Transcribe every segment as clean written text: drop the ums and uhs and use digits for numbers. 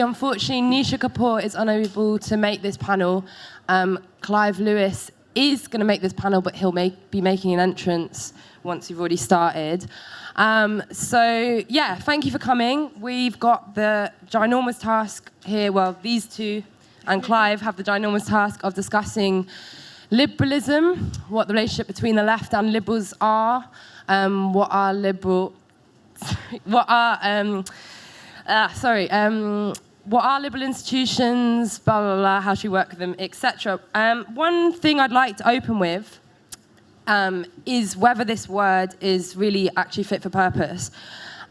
Unfortunately, Nisha Kapoor is unable to make this panel. Clive Lewis is going to make this panel, but he'll be making an entrance once you've already started. Thank you for coming. We've got the ginormous task here, well, these two and Clive have the ginormous task of discussing liberalism, what the relationship between the left and liberals are, what are liberal institutions, blah, blah, blah, how should we work with them, etc. One thing I'd like to open with is whether this word is really actually fit for purpose.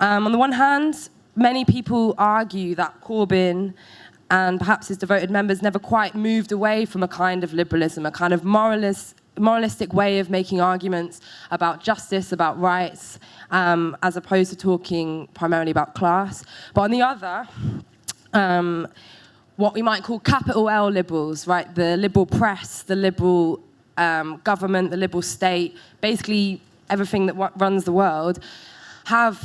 On the one hand, many people argue that Corbyn and perhaps his devoted members never quite moved away from a kind of liberalism, a kind of moralistic way of making arguments about justice, about rights, as opposed to talking primarily about class. But on the other, what we might call capital L liberals, right? The liberal press, the liberal government, the liberal state, basically everything that runs the world, have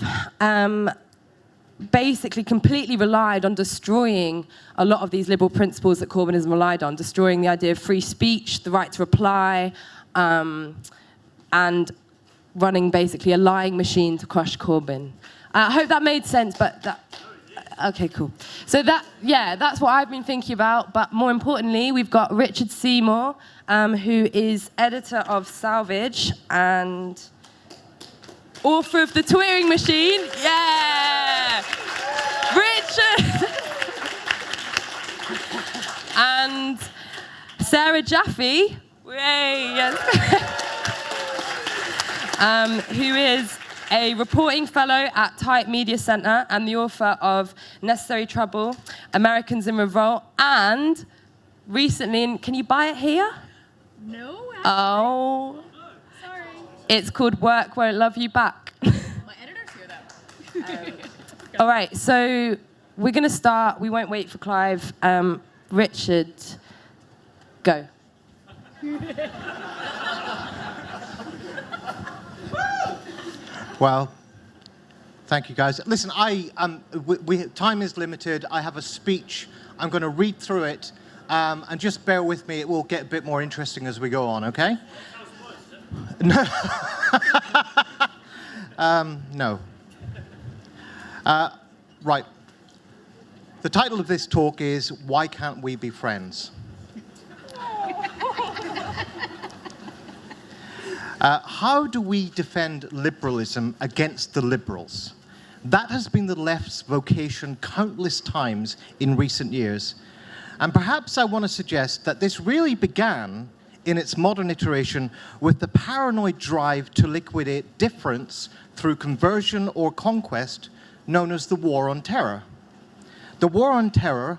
basically completely relied on destroying a lot of these liberal principles that Corbynism relied on, destroying the idea of free speech, the right to reply, and running basically a lying machine to crush Corbyn. I hope that made sense, but that... Okay, cool. So that's what I've been thinking about. But more importantly, we've got Richard Seymour, who is editor of Salvage and author of The Turing Machine. Yeah! Richard! And Sarah Jaffe, yay, yes. Who is a reporting fellow at Type Media Centre and the author of Necessary Trouble, Americans in Revolt, and recently, can you buy it here? No. Actually. Oh. Sorry. It's called Work Won't Love You Back. My editor's here, though. All right, so we're going to start. We won't wait for Clive. Richard, go. Well, thank you, guys. Listen, time is limited. I have a speech. I'm going to read through it, and just bear with me. It will get a bit more interesting as we go on, okay? No. No. Right. The title of this talk is Why Can't We Be Friends? How do we defend liberalism against the liberals? That has been the left's vocation countless times in recent years. And perhaps I want to suggest that this really began in its modern iteration with the paranoid drive to liquidate difference through conversion or conquest known as the War on Terror. The War on Terror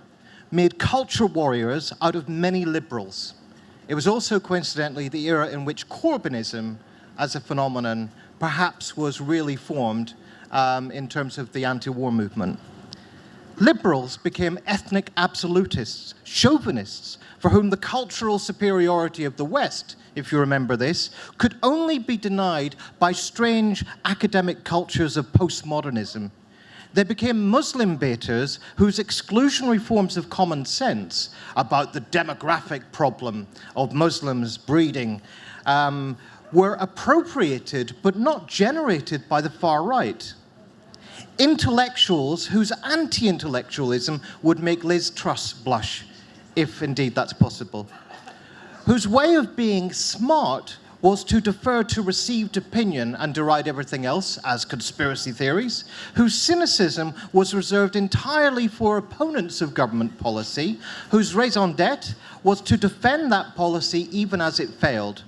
made culture warriors out of many liberals. It was also, coincidentally, the era in which Corbynism, as a phenomenon, perhaps was really formed in terms of the anti-war movement. Liberals became ethnic absolutists, chauvinists, for whom the cultural superiority of the West, if you remember this, could only be denied by strange academic cultures of postmodernism. They became Muslim baiters whose exclusionary forms of common sense about the demographic problem of Muslims breeding were appropriated but not generated by the far right. Intellectuals whose anti-intellectualism would make Liz Truss blush, if indeed that's possible, whose way of being smart was to defer to received opinion and deride everything else as conspiracy theories, whose cynicism was reserved entirely for opponents of government policy, whose raison d'etre was to defend that policy even as it failed.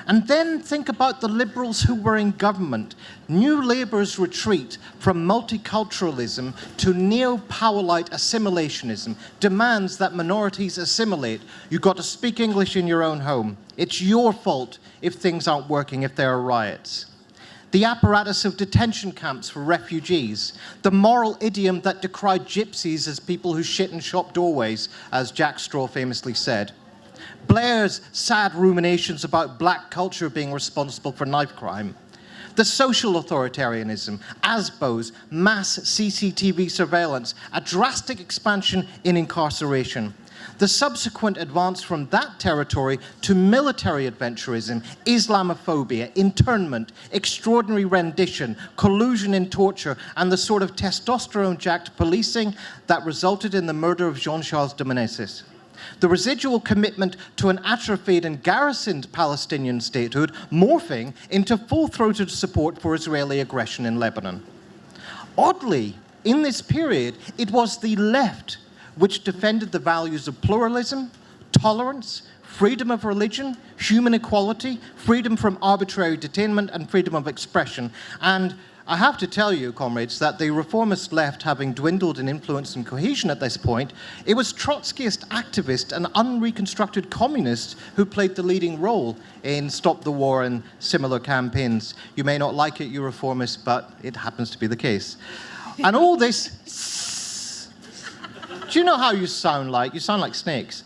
And then think about the liberals who were in government. New Labour's retreat from multiculturalism to neo-Powellite assimilationism demands that minorities assimilate. You've got to speak English in your own home. It's your fault if things aren't working, if there are riots. The apparatus of detention camps for refugees, the moral idiom that decried gypsies as people who shit in shop doorways, as Jack Straw famously said. Blair's sad ruminations about black culture being responsible for knife crime. The social authoritarianism, ASBOs, mass CCTV surveillance, a drastic expansion in incarceration. The subsequent advance from that territory to military adventurism, Islamophobia, internment, extraordinary rendition, collusion in torture, and the sort of testosterone-jacked policing that resulted in the murder of Jean-Charles de Menezes. The residual commitment to an atrophied and garrisoned Palestinian statehood morphing into full-throated support for Israeli aggression in Lebanon. Oddly, in this period, it was the left which defended the values of pluralism, tolerance, freedom of religion, human equality, freedom from arbitrary detainment, and freedom of expression. And I have to tell you, comrades, that the reformist left, having dwindled in influence and cohesion at this point, it was Trotskyist activists and unreconstructed communists who played the leading role in Stop the War and similar campaigns. You may not like it, you reformists, but it happens to be the case. And all this... Do you know how you sound like? You sound like snakes.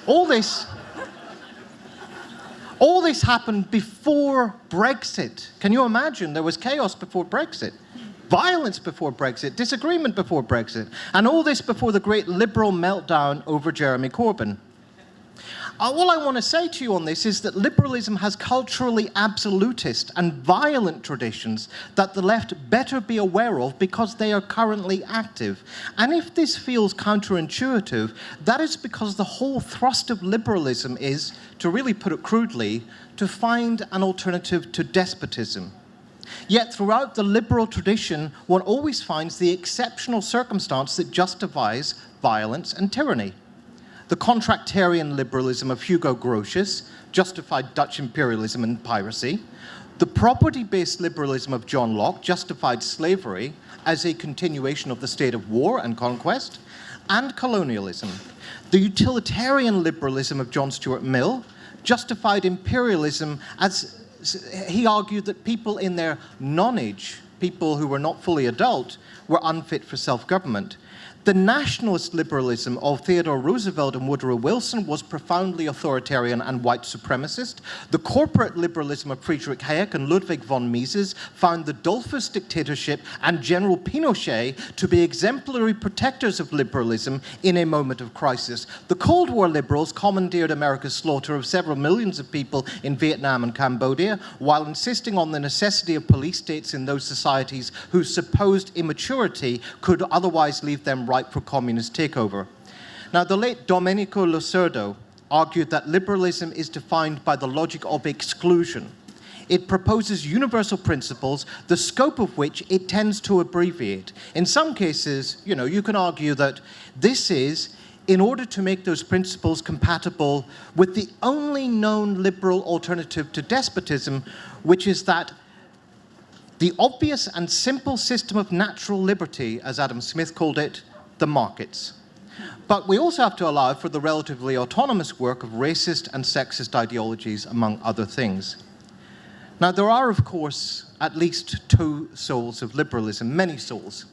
All this happened before Brexit. Can you imagine? There was chaos before Brexit, violence before Brexit, disagreement before Brexit, and all this before the great liberal meltdown over Jeremy Corbyn. All I want to say to you on this is that liberalism has culturally absolutist and violent traditions that the left better be aware of because they are currently active. And if this feels counterintuitive, that is because the whole thrust of liberalism is, to really put it crudely, to find an alternative to despotism. Yet throughout the liberal tradition, one always finds the exceptional circumstance that justifies violence and tyranny. The contractarian liberalism of Hugo Grotius justified Dutch imperialism and piracy. The property-based liberalism of John Locke justified slavery as a continuation of the state of war and conquest, and colonialism. The utilitarian liberalism of John Stuart Mill justified imperialism as he argued that people in their nonage, people who were not fully adult, were unfit for self-government. The nationalist liberalism of Theodore Roosevelt and Woodrow Wilson was profoundly authoritarian and white supremacist. The corporate liberalism of Friedrich Hayek and Ludwig von Mises found the Dollfuss dictatorship and General Pinochet to be exemplary protectors of liberalism in a moment of crisis. The Cold War liberals commandeered America's slaughter of several millions of people in Vietnam and Cambodia, while insisting on the necessity of police states in those societies whose supposed immaturity could otherwise leave them ripe for communist takeover. Now, the late Domenico Losurdo argued that liberalism is defined by the logic of exclusion. It proposes universal principles, the scope of which it tends to abbreviate. In some cases, you can argue that this is in order to make those principles compatible with the only known liberal alternative to despotism, which is that the obvious and simple system of natural liberty, as Adam Smith called it, the markets. But we also have to allow for the relatively autonomous work of racist and sexist ideologies, among other things. Now, there are, of course, at least two souls of liberalism, many souls.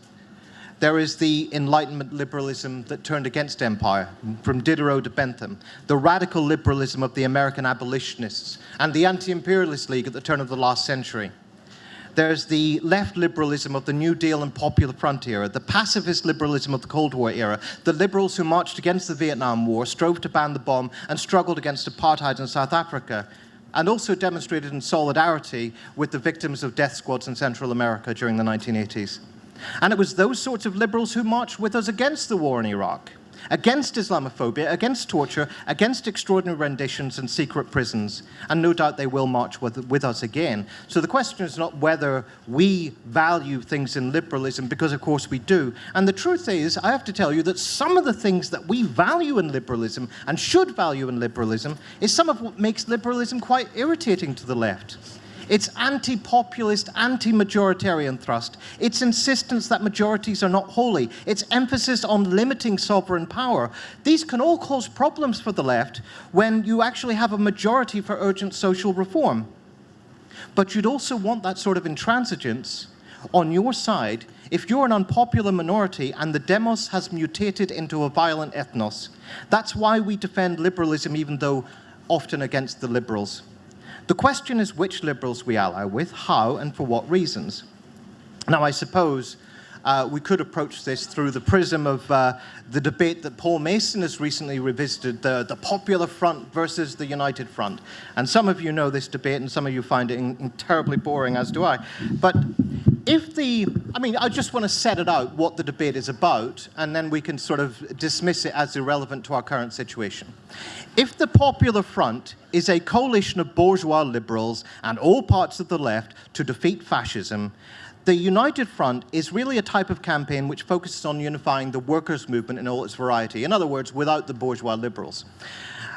There is the Enlightenment liberalism that turned against empire, from Diderot to Bentham, the radical liberalism of the American abolitionists, and the Anti-Imperialist League at the turn of the last century. There's the left liberalism of the New Deal and Popular Front era, the pacifist liberalism of the Cold War era, the liberals who marched against the Vietnam War, strove to ban the bomb, and struggled against apartheid in South Africa, and also demonstrated in solidarity with the victims of death squads in Central America during the 1980s. And it was those sorts of liberals who marched with us against the war in Iraq, against Islamophobia, against torture, against extraordinary renditions and secret prisons. And no doubt they will march with us again. So the question is not whether we value things in liberalism, because of course we do. And the truth is, I have to tell you that some of the things that we value in liberalism and should value in liberalism is some of what makes liberalism quite irritating to the left. Its anti-populist, anti-majoritarian thrust, its insistence that majorities are not holy, its emphasis on limiting sovereign power. These can all cause problems for the left when you actually have a majority for urgent social reform. But you'd also want that sort of intransigence on your side if you're an unpopular minority and the demos has mutated into a violent ethnos. That's why we defend liberalism, even though often against the liberals. The question is which liberals we ally with, how, and for what reasons. Now, I suppose we could approach this through the prism of the debate that Paul Mason has recently revisited, the Popular Front versus the United Front. And some of you know this debate, and some of you find it terribly boring, as do I. But I just want to set it out, what the debate is about, and then we can sort of dismiss it as irrelevant to our current situation. If the Popular Front is a coalition of bourgeois liberals and all parts of the left to defeat fascism, the United Front is really a type of campaign which focuses on unifying the workers' movement in all its variety. In other words, without the bourgeois liberals.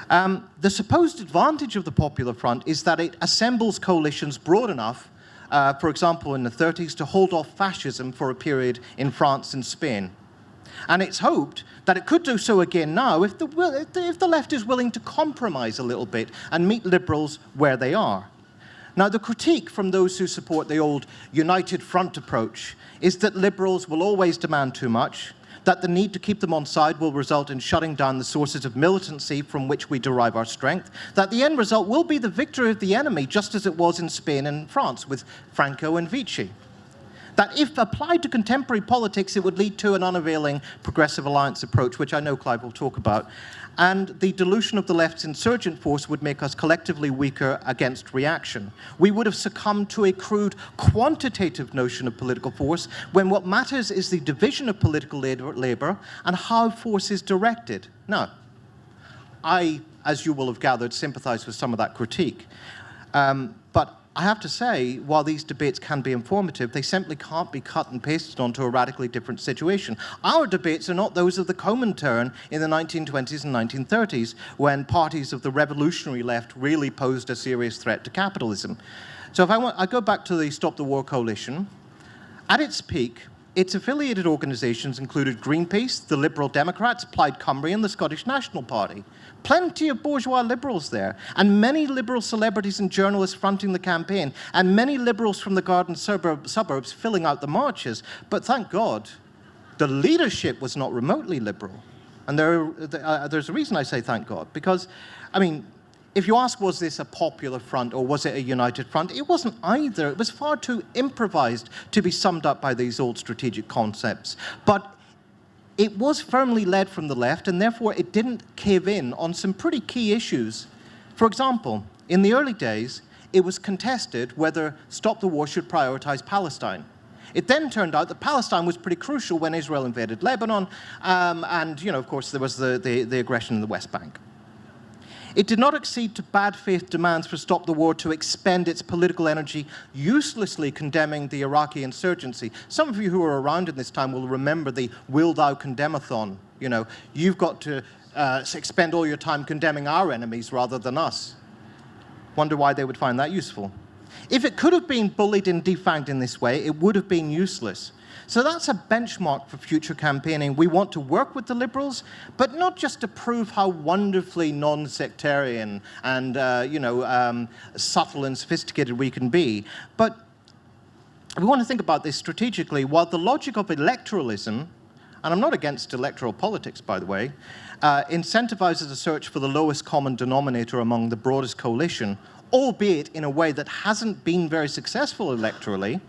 The supposed advantage of the Popular Front is that it assembles coalitions broad enough, for example, in the 30s, to hold off fascism for a period in France and Spain. And it's hoped that it could do so again now if the left is willing to compromise a little bit and meet liberals where they are. Now, the critique from those who support the old United Front approach is that liberals will always demand too much, that the need to keep them on side will result in shutting down the sources of militancy from which we derive our strength, that the end result will be the victory of the enemy, just as it was in Spain and France with Franco and Vichy. That if applied to contemporary politics, it would lead to an unavailing progressive alliance approach, which I know Clive will talk about. And the dilution of the left's insurgent force would make us collectively weaker against reaction. We would have succumbed to a crude quantitative notion of political force, when what matters is the division of political labor and how force is directed. Now, I, as you will have gathered, sympathize with some of that critique. But I have to say, while these debates can be informative, they simply can't be cut and pasted onto a radically different situation. Our debates are not those of the Comintern in the 1920s and 1930s, when parties of the revolutionary left really posed a serious threat to capitalism. So if I go back to the Stop the War Coalition. At its peak, its affiliated organisations included Greenpeace, the Liberal Democrats, Plaid Cymru, and the Scottish National Party. Plenty of bourgeois liberals there, and many liberal celebrities and journalists fronting the campaign, and many liberals from the garden suburbs filling out the marches. But thank God, the leadership was not remotely liberal. And there's a reason I say thank God, because, if you ask, was this a popular front or was it a united front? It wasn't either. It was far too improvised to be summed up by these old strategic concepts. But it was firmly led from the left, and therefore it didn't cave in on some pretty key issues. For example, in the early days, it was contested whether Stop the War should prioritize Palestine. It then turned out that Palestine was pretty crucial when Israel invaded Lebanon, and, of course, there was the aggression in the West Bank. It did not accede to bad faith demands for Stop the War to expend its political energy uselessly condemning the Iraqi insurgency. Some of you who were around in this time will remember the Will Thou Condemn-a-thon. You've got to expend all your time condemning our enemies rather than us. Wonder why they would find that useful. If it could have been bullied and defanged in this way, it would have been useless. So that's a benchmark for future campaigning. We want to work with the liberals, but not just to prove how wonderfully non-sectarian and subtle and sophisticated we can be, but we want to think about this strategically. While the logic of electoralism, and I'm not against electoral politics, by the way, incentivizes a search for the lowest common denominator among the broadest coalition, albeit in a way that hasn't been very successful electorally,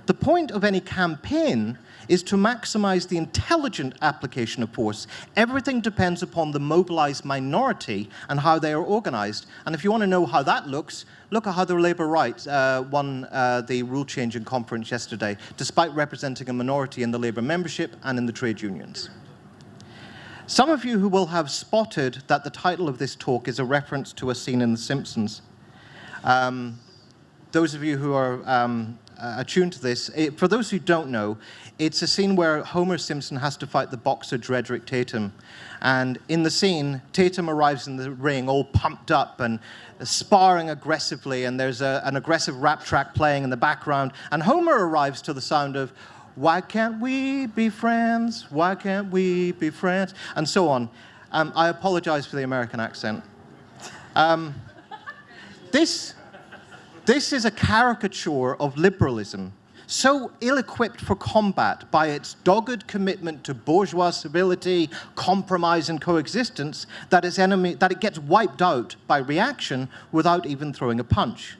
the point of any campaign is to maximize the intelligent application of force. Everything depends upon the mobilized minority and how they are organized. And if you want to know how that looks, look at how the Labour right won the rule-changing conference yesterday, despite representing a minority in the Labour membership and in the trade unions. Some of you who will have spotted that the title of this talk is a reference to a scene in The Simpsons. Those of you who are attuned to this, for those who don't know, it's a scene where Homer Simpson has to fight the boxer Drederick Tatum. And in the scene, Tatum arrives in the ring all pumped up and sparring aggressively, and there's an aggressive rap track playing in the background. And Homer arrives to the sound of, "Why can't we be friends? Why can't we be friends?" And so on. I apologize for the American accent. This is a caricature of liberalism. so ill-equipped for combat by its dogged commitment to bourgeois civility, compromise, and coexistence that it gets wiped out by reaction without even throwing a punch.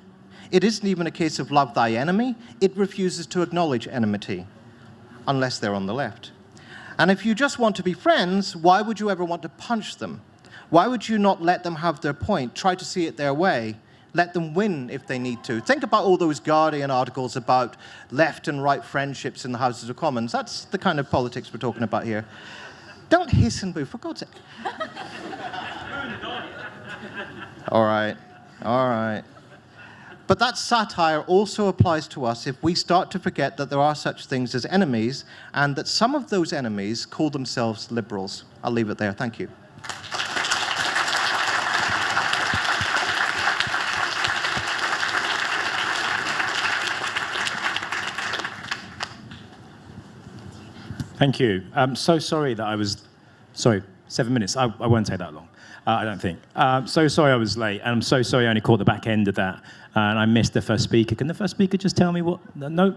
It isn't even a case of love thy enemy. It refuses to acknowledge enmity, unless they're on the left. And if you just want to be friends, why would you ever want to punch them? Why would you not let them have their point, try to see it their way, let them win if they need to? Think about all those Guardian articles about left and right friendships in the Houses of Commons. That's the kind of politics we're talking about here. Don't hiss and boo, for God's sake. All right. But that satire also applies to us if we start to forget that there are such things as enemies, and that some of those enemies call themselves liberals. I'll leave it there. Thank you. Thank you. I'm so sorry that I was... Sorry, 7 minutes. I won't take that long, I don't think. So sorry I was late, and I'm so sorry I only caught the back end of that, and I missed the first speaker. Can the first speaker just tell me what... No?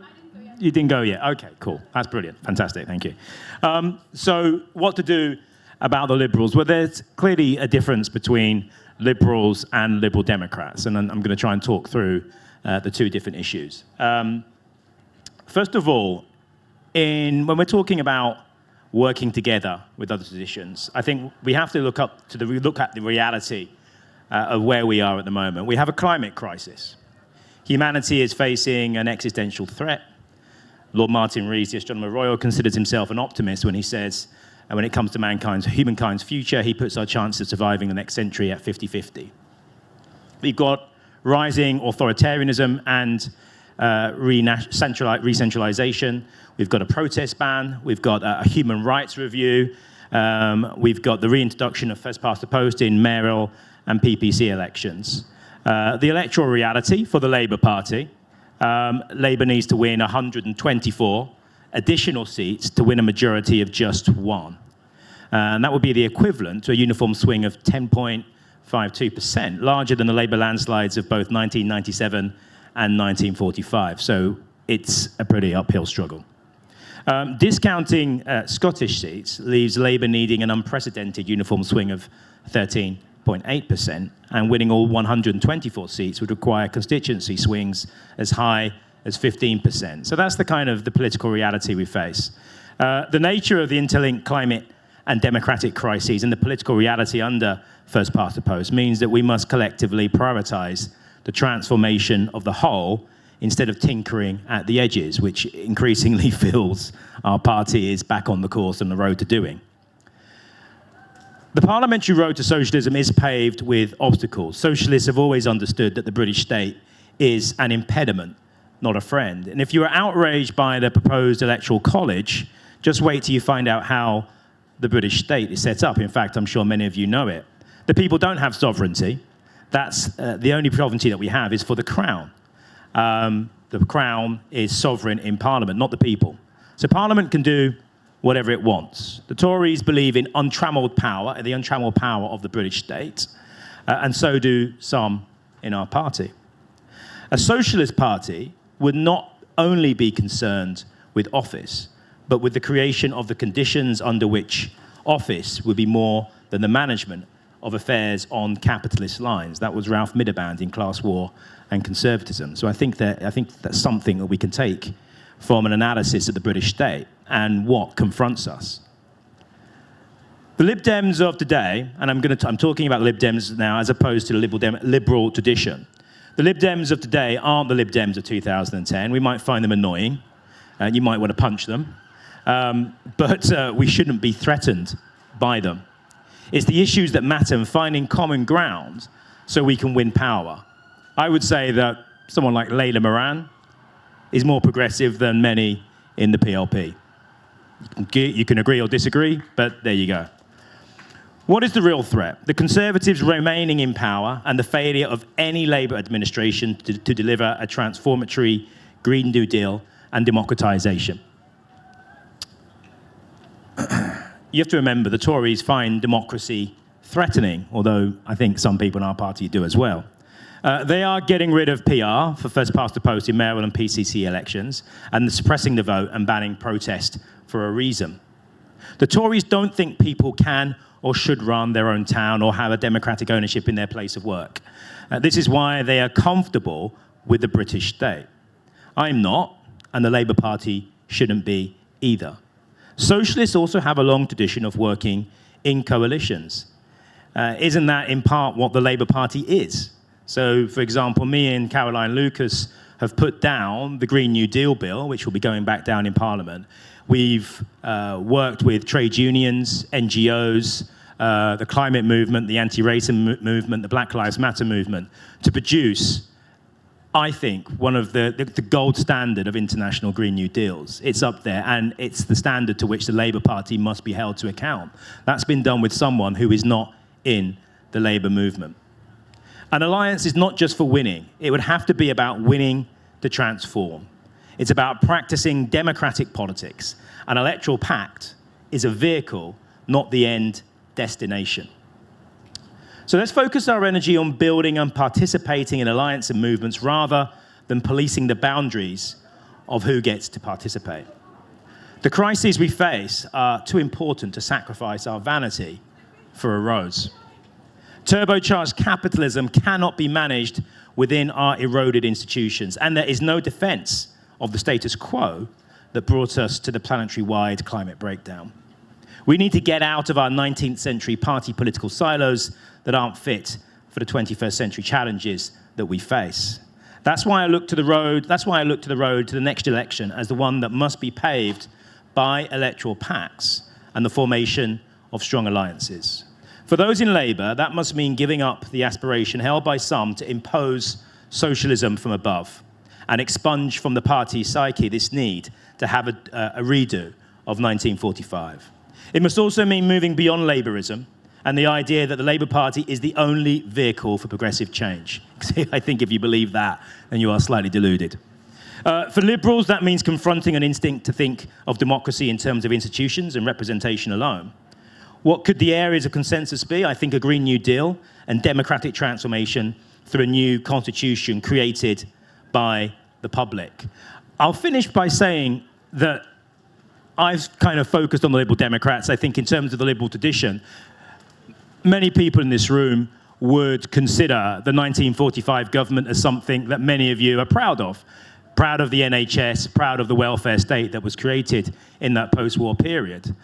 You didn't go yet? Okay, cool. That's brilliant. Fantastic. Thank you. So what to do about the Liberals? Well, there's clearly a difference between Liberals and Liberal Democrats, and I'm going to try and talk through the two different issues. First of all, when we're talking about working together with other positions, I think we have to look at the reality of where we are at the moment. We have a climate crisis. Humanity is facing an existential threat. Lord Martin Rees, the Astronomer Royal, considers himself an optimist when he says, when it comes to humankind's future, he puts our chance of surviving the next century at 50-50. We've got rising authoritarianism and re-centralization. We've got a protest ban. We've got a human rights review. We've got the reintroduction of first past the post in mayoral and PPC elections. The electoral reality for the Labour Party. Labour needs to win 124 additional seats to win a majority of just one. And that would be the equivalent to a uniform swing of 10.52%, larger than the Labour landslides of both 1997 and 1945. So it's a pretty uphill struggle. Discounting Scottish seats leaves Labour needing an unprecedented uniform swing of 13.8%, and winning all 124 seats would require constituency swings as high as 15%. So that's the political reality we face. The nature of the interlinked climate and democratic crises and the political reality under first past the post means that we must collectively prioritise the transformation of the whole instead of tinkering at the edges, which increasingly feels our party is back on the course and the road to doing. The parliamentary road to socialism is paved with obstacles. Socialists have always understood that the British state is an impediment, not a friend. And if you are outraged by the proposed electoral college, just wait till you find out how the British state is set up. In fact, I'm sure many of you know it. The people don't have sovereignty. That's the only sovereignty that we have is for the Crown. The Crown is sovereign in Parliament, not the people. So Parliament can do whatever it wants. The Tories believe in untrammeled power, the untrammeled power of the British state, and so do some in our party. A socialist party would not only be concerned with office, but with the creation of the conditions under which office would be more than the management of affairs on capitalist lines. That was Ralph Miliband in Class War and Conservatism. So I think that's something that we can take from an analysis of the British state and what confronts us. The Lib Dems of today, and I'm talking about Lib Dems now as opposed to the liberal tradition. The Lib Dems of today aren't the Lib Dems of 2010. We might find them annoying, and you might want to punch them, but we shouldn't be threatened by them. It's the issues that matter and finding common ground so we can win power. I would say that someone like Layla Moran is more progressive than many in the PLP. You can agree or disagree, but there you go. What is the real threat? The Conservatives remaining in power and the failure of any Labour administration to deliver a transformatory Green New Deal and democratisation. You have to remember the Tories find democracy threatening, although I think some people in our party do as well. They are getting rid of PR for first past the post in mayoral and PCC elections and suppressing the vote and banning protest for a reason. The Tories don't think people can or should run their own town or have a democratic ownership in their place of work. This is why they are comfortable with the British state. I'm not, and the Labour Party shouldn't be either. Socialists also have a long tradition of working in coalitions. Isn't that in part what the Labour Party is? So, for example, me and Caroline Lucas have put down the Green New Deal bill, which will be going back down in Parliament. We've worked with trade unions, NGOs, the climate movement, the anti-racism movement, the Black Lives Matter movement, to produce, I think, one of the gold standard of international Green New Deals. It's up there, and it's the standard to which the Labour Party must be held to account. That's been done with someone who is not in the Labour movement. An alliance is not just for winning. It would have to be about winning to transform. It's about practicing democratic politics. An electoral pact is a vehicle, not the end destination. So let's focus our energy on building and participating in alliance and movements rather than policing the boundaries of who gets to participate. The crises we face are too important to sacrifice our vanity for a rose. Turbocharged capitalism cannot be managed within our eroded institutions, and there is no defense of the status quo that brought us to the planetary-wide climate breakdown. We need to get out of our 19th century party political silos that aren't fit for the 21st century challenges that we face. That's why I look to the road to the next election as the one that must be paved by electoral pacts and the formation of strong alliances. For those in Labour, that must mean giving up the aspiration held by some to impose socialism from above and expunge from the party's psyche this need to have a redo of 1945. It must also mean moving beyond Labourism and the idea that the Labour Party is the only vehicle for progressive change. I think if you believe that, then you are slightly deluded. For Liberals, that means confronting an instinct to think of democracy in terms of institutions and representation alone. What could the areas of consensus be? I think a Green New Deal and democratic transformation through a new constitution created by the public. I'll finish by saying that I've kind of focused on the Liberal Democrats. I think in terms of the Liberal tradition, many people in this room would consider the 1945 government as something that many of you are proud of. Proud of the NHS, proud of the welfare state that was created in that post-war period.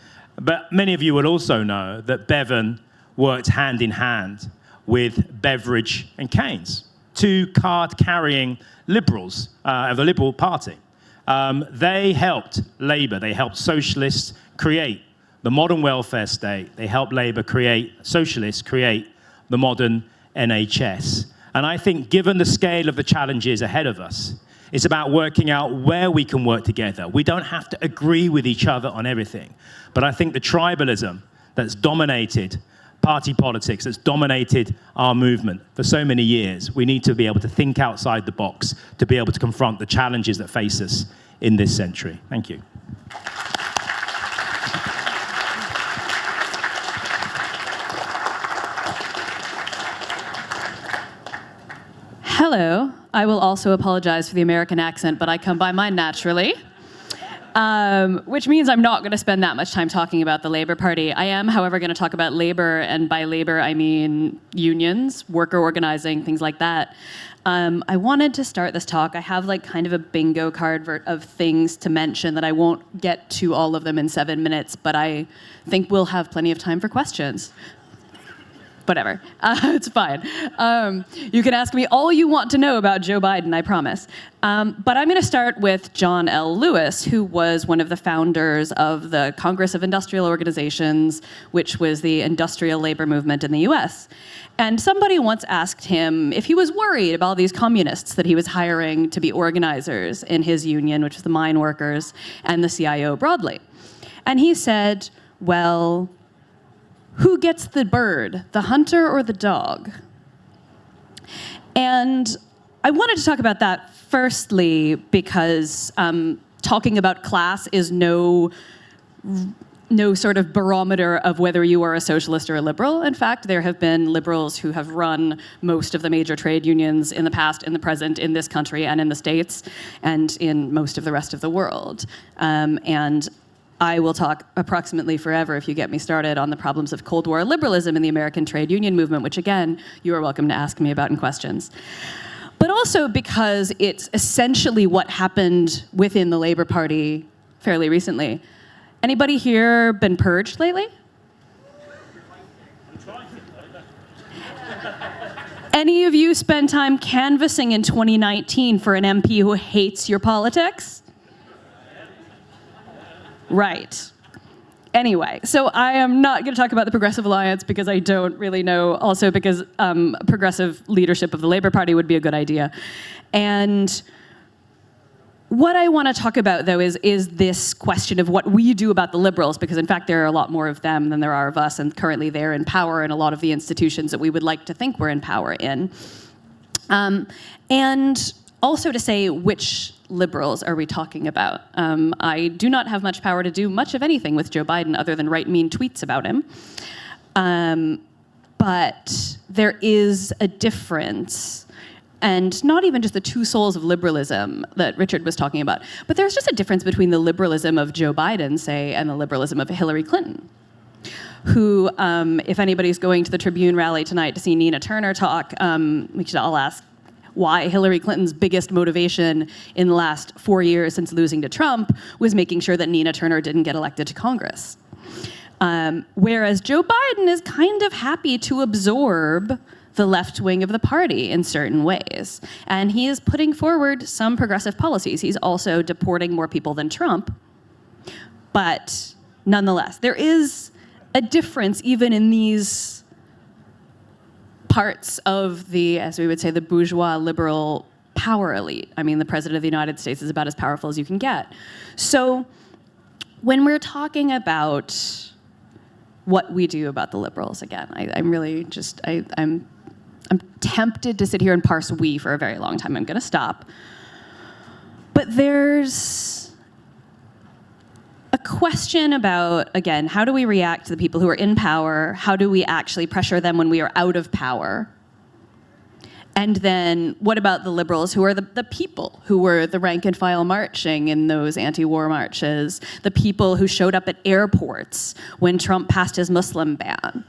But many of you will also know that Bevan worked hand in hand with Beveridge and Keynes, two card-carrying liberals of the Liberal Party. They helped Labour, they helped socialists create the modern welfare state. They helped Labour socialists create the modern NHS. And I think given the scale of the challenges ahead of us, it's about working out where we can work together. We don't have to agree with each other on everything. But I think the tribalism that's dominated party politics, that's dominated our movement for so many years, we need to be able to think outside the box to be able to confront the challenges that face us in this century. Thank you. Hello. I will also apologize for the American accent, but I come by mine naturally. Which means I'm not going to spend that much time talking about the Labour Party. I am, however, going to talk about labor, and by labor I mean unions, worker organizing, things like that. I wanted to start this talk. I have like kind of a bingo card of things to mention that I won't get to all of them in 7 minutes, but I think we'll have plenty of time for questions. Whatever, it's fine. You can ask me all you want to know about Joe Biden, I promise. But I'm going to start with John L. Lewis, who was one of the founders of the Congress of Industrial Organizations, which was the industrial labor movement in the US. And somebody once asked him if he was worried about all these communists that he was hiring to be organizers in his union, which was the mine workers and the CIO broadly. And he said, well, who gets the bird, the hunter or the dog? And I wanted to talk about that firstly because talking about class is no no sort of barometer of whether you are a socialist or a liberal. In fact, there have been liberals who have run most of the major trade unions in the past, in the present, in this country and in the States, and in most of the rest of the world. And I will talk approximately forever if you get me started on the problems of Cold War liberalism in the American trade union movement, which again, you are welcome to ask me about in questions. But also because it's essentially what happened within the Labour Party fairly recently. Anybody here been purged lately? Any of you spend time canvassing in 2019 for an MP who hates your politics? Right. Anyway, so I am not going to talk about the Progressive Alliance because I don't really know, also because progressive leadership of the Labour Party would be a good idea. And what I want to talk about, though, is this question of what we do about the liberals, because in fact there are a lot more of them than there are of us, and currently they're in power in a lot of the institutions that we would like to think we're in power in. And also to say which liberals are we talking about. I do not have much power to do much of anything with Joe Biden other than write mean tweets about him. But there is a difference, and not even just the two souls of liberalism that Richard was talking about, but there's just a difference between the liberalism of Joe Biden, say, and the liberalism of Hillary Clinton, who, if anybody's going to the Tribune rally tonight to see Nina Turner talk, we should all ask why Hillary Clinton's biggest motivation in the last 4 years since losing to Trump was making sure that Nina Turner didn't get elected to Congress. Whereas Joe Biden is kind of happy to absorb the left wing of the party in certain ways. And he is putting forward some progressive policies. He's also deporting more people than Trump. But nonetheless, there is a difference even in these parts of the, as we would say, the bourgeois liberal power elite. I mean, the President of the United States is about as powerful as you can get. So when we're talking about what we do about the liberals, again, I'm really just, I'm tempted to sit here and parse we for a very long time. I'm going to stop. But there's a question about, again, how do we react to the people who are in power? How do we actually pressure them when we are out of power? And then what about the liberals who are the people who were the rank and file marching in those anti-war marches, the people who showed up at airports when Trump passed his Muslim ban?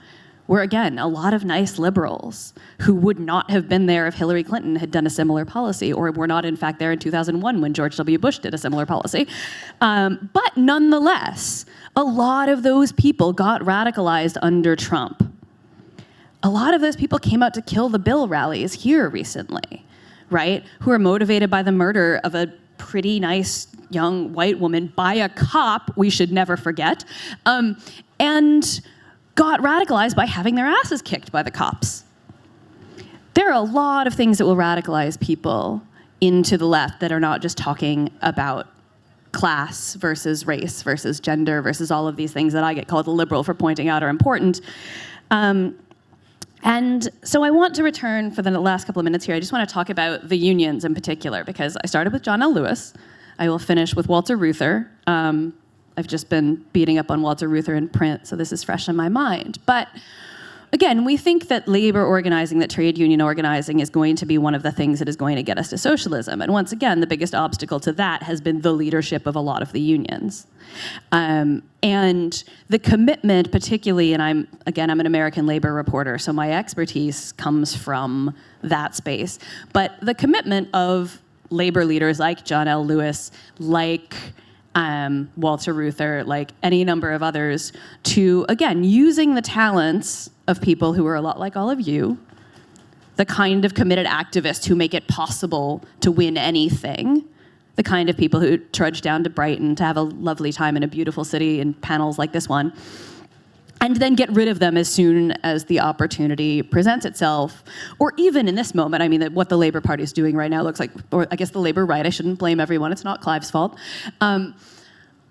Were, again, a lot of nice liberals who would not have been there if Hillary Clinton had done a similar policy, or were not, in fact, there in 2001 when George W. Bush did a similar policy. But nonetheless, a lot of those people got radicalized under Trump. A lot of those people came out to kill the Bill rallies here recently, right? Who are motivated by the murder of a pretty nice young white woman by a cop, we should never forget, and got radicalized by having their asses kicked by the cops. There are a lot of things that will radicalize people into the left that are not just talking about class versus race versus gender versus all of these things that I get called a liberal for pointing out are important. And so I want to return for the last couple of minutes here. I just want to talk about the unions in particular, because I started with John L. Lewis. I will finish with Walter Reuther. I've just been beating up on Walter Reuther in print, so this is fresh in my mind. But again, we think that labor organizing, that trade union organizing is going to be one of the things that is going to get us to socialism. And once again, the biggest obstacle to that has been the leadership of a lot of the unions. And the commitment, particularly, and I'm an American labor reporter, so my expertise comes from that space. But the commitment of labor leaders like John L. Lewis, like Walter Reuther, like any number of others, to, again, using the talents of people who are a lot like all of you, the kind of committed activists who make it possible to win anything, the kind of people who trudge down to Brighton to have a lovely time in a beautiful city in panels like this one, and then get rid of them as soon as the opportunity presents itself. Or even in this moment, I mean, what the Labour Party is doing right now looks like, or I guess the Labour right, I shouldn't blame everyone, it's not Clive's fault.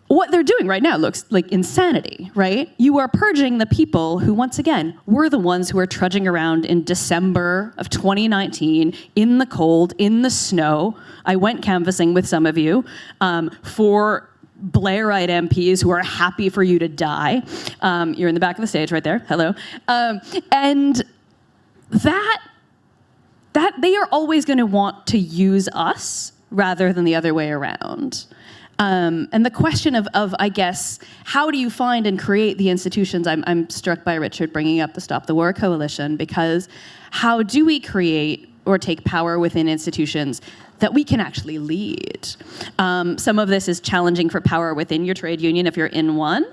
What they're doing right now looks like insanity, right? You are purging the people who, once again, were the ones who were trudging around in December of 2019, in the cold, in the snow. I went canvassing with some of you for Blairite MPs who are happy for you to die. You're in the back of the stage right there. Hello. And that they are always going to want to use us rather than the other way around. And the question of, I guess, how do you find and create the institutions? I'm struck by Richard bringing up the Stop the War Coalition, because how do we create or take power within institutions that we can actually lead? Some of this is challenging for power within your trade union if you're in one.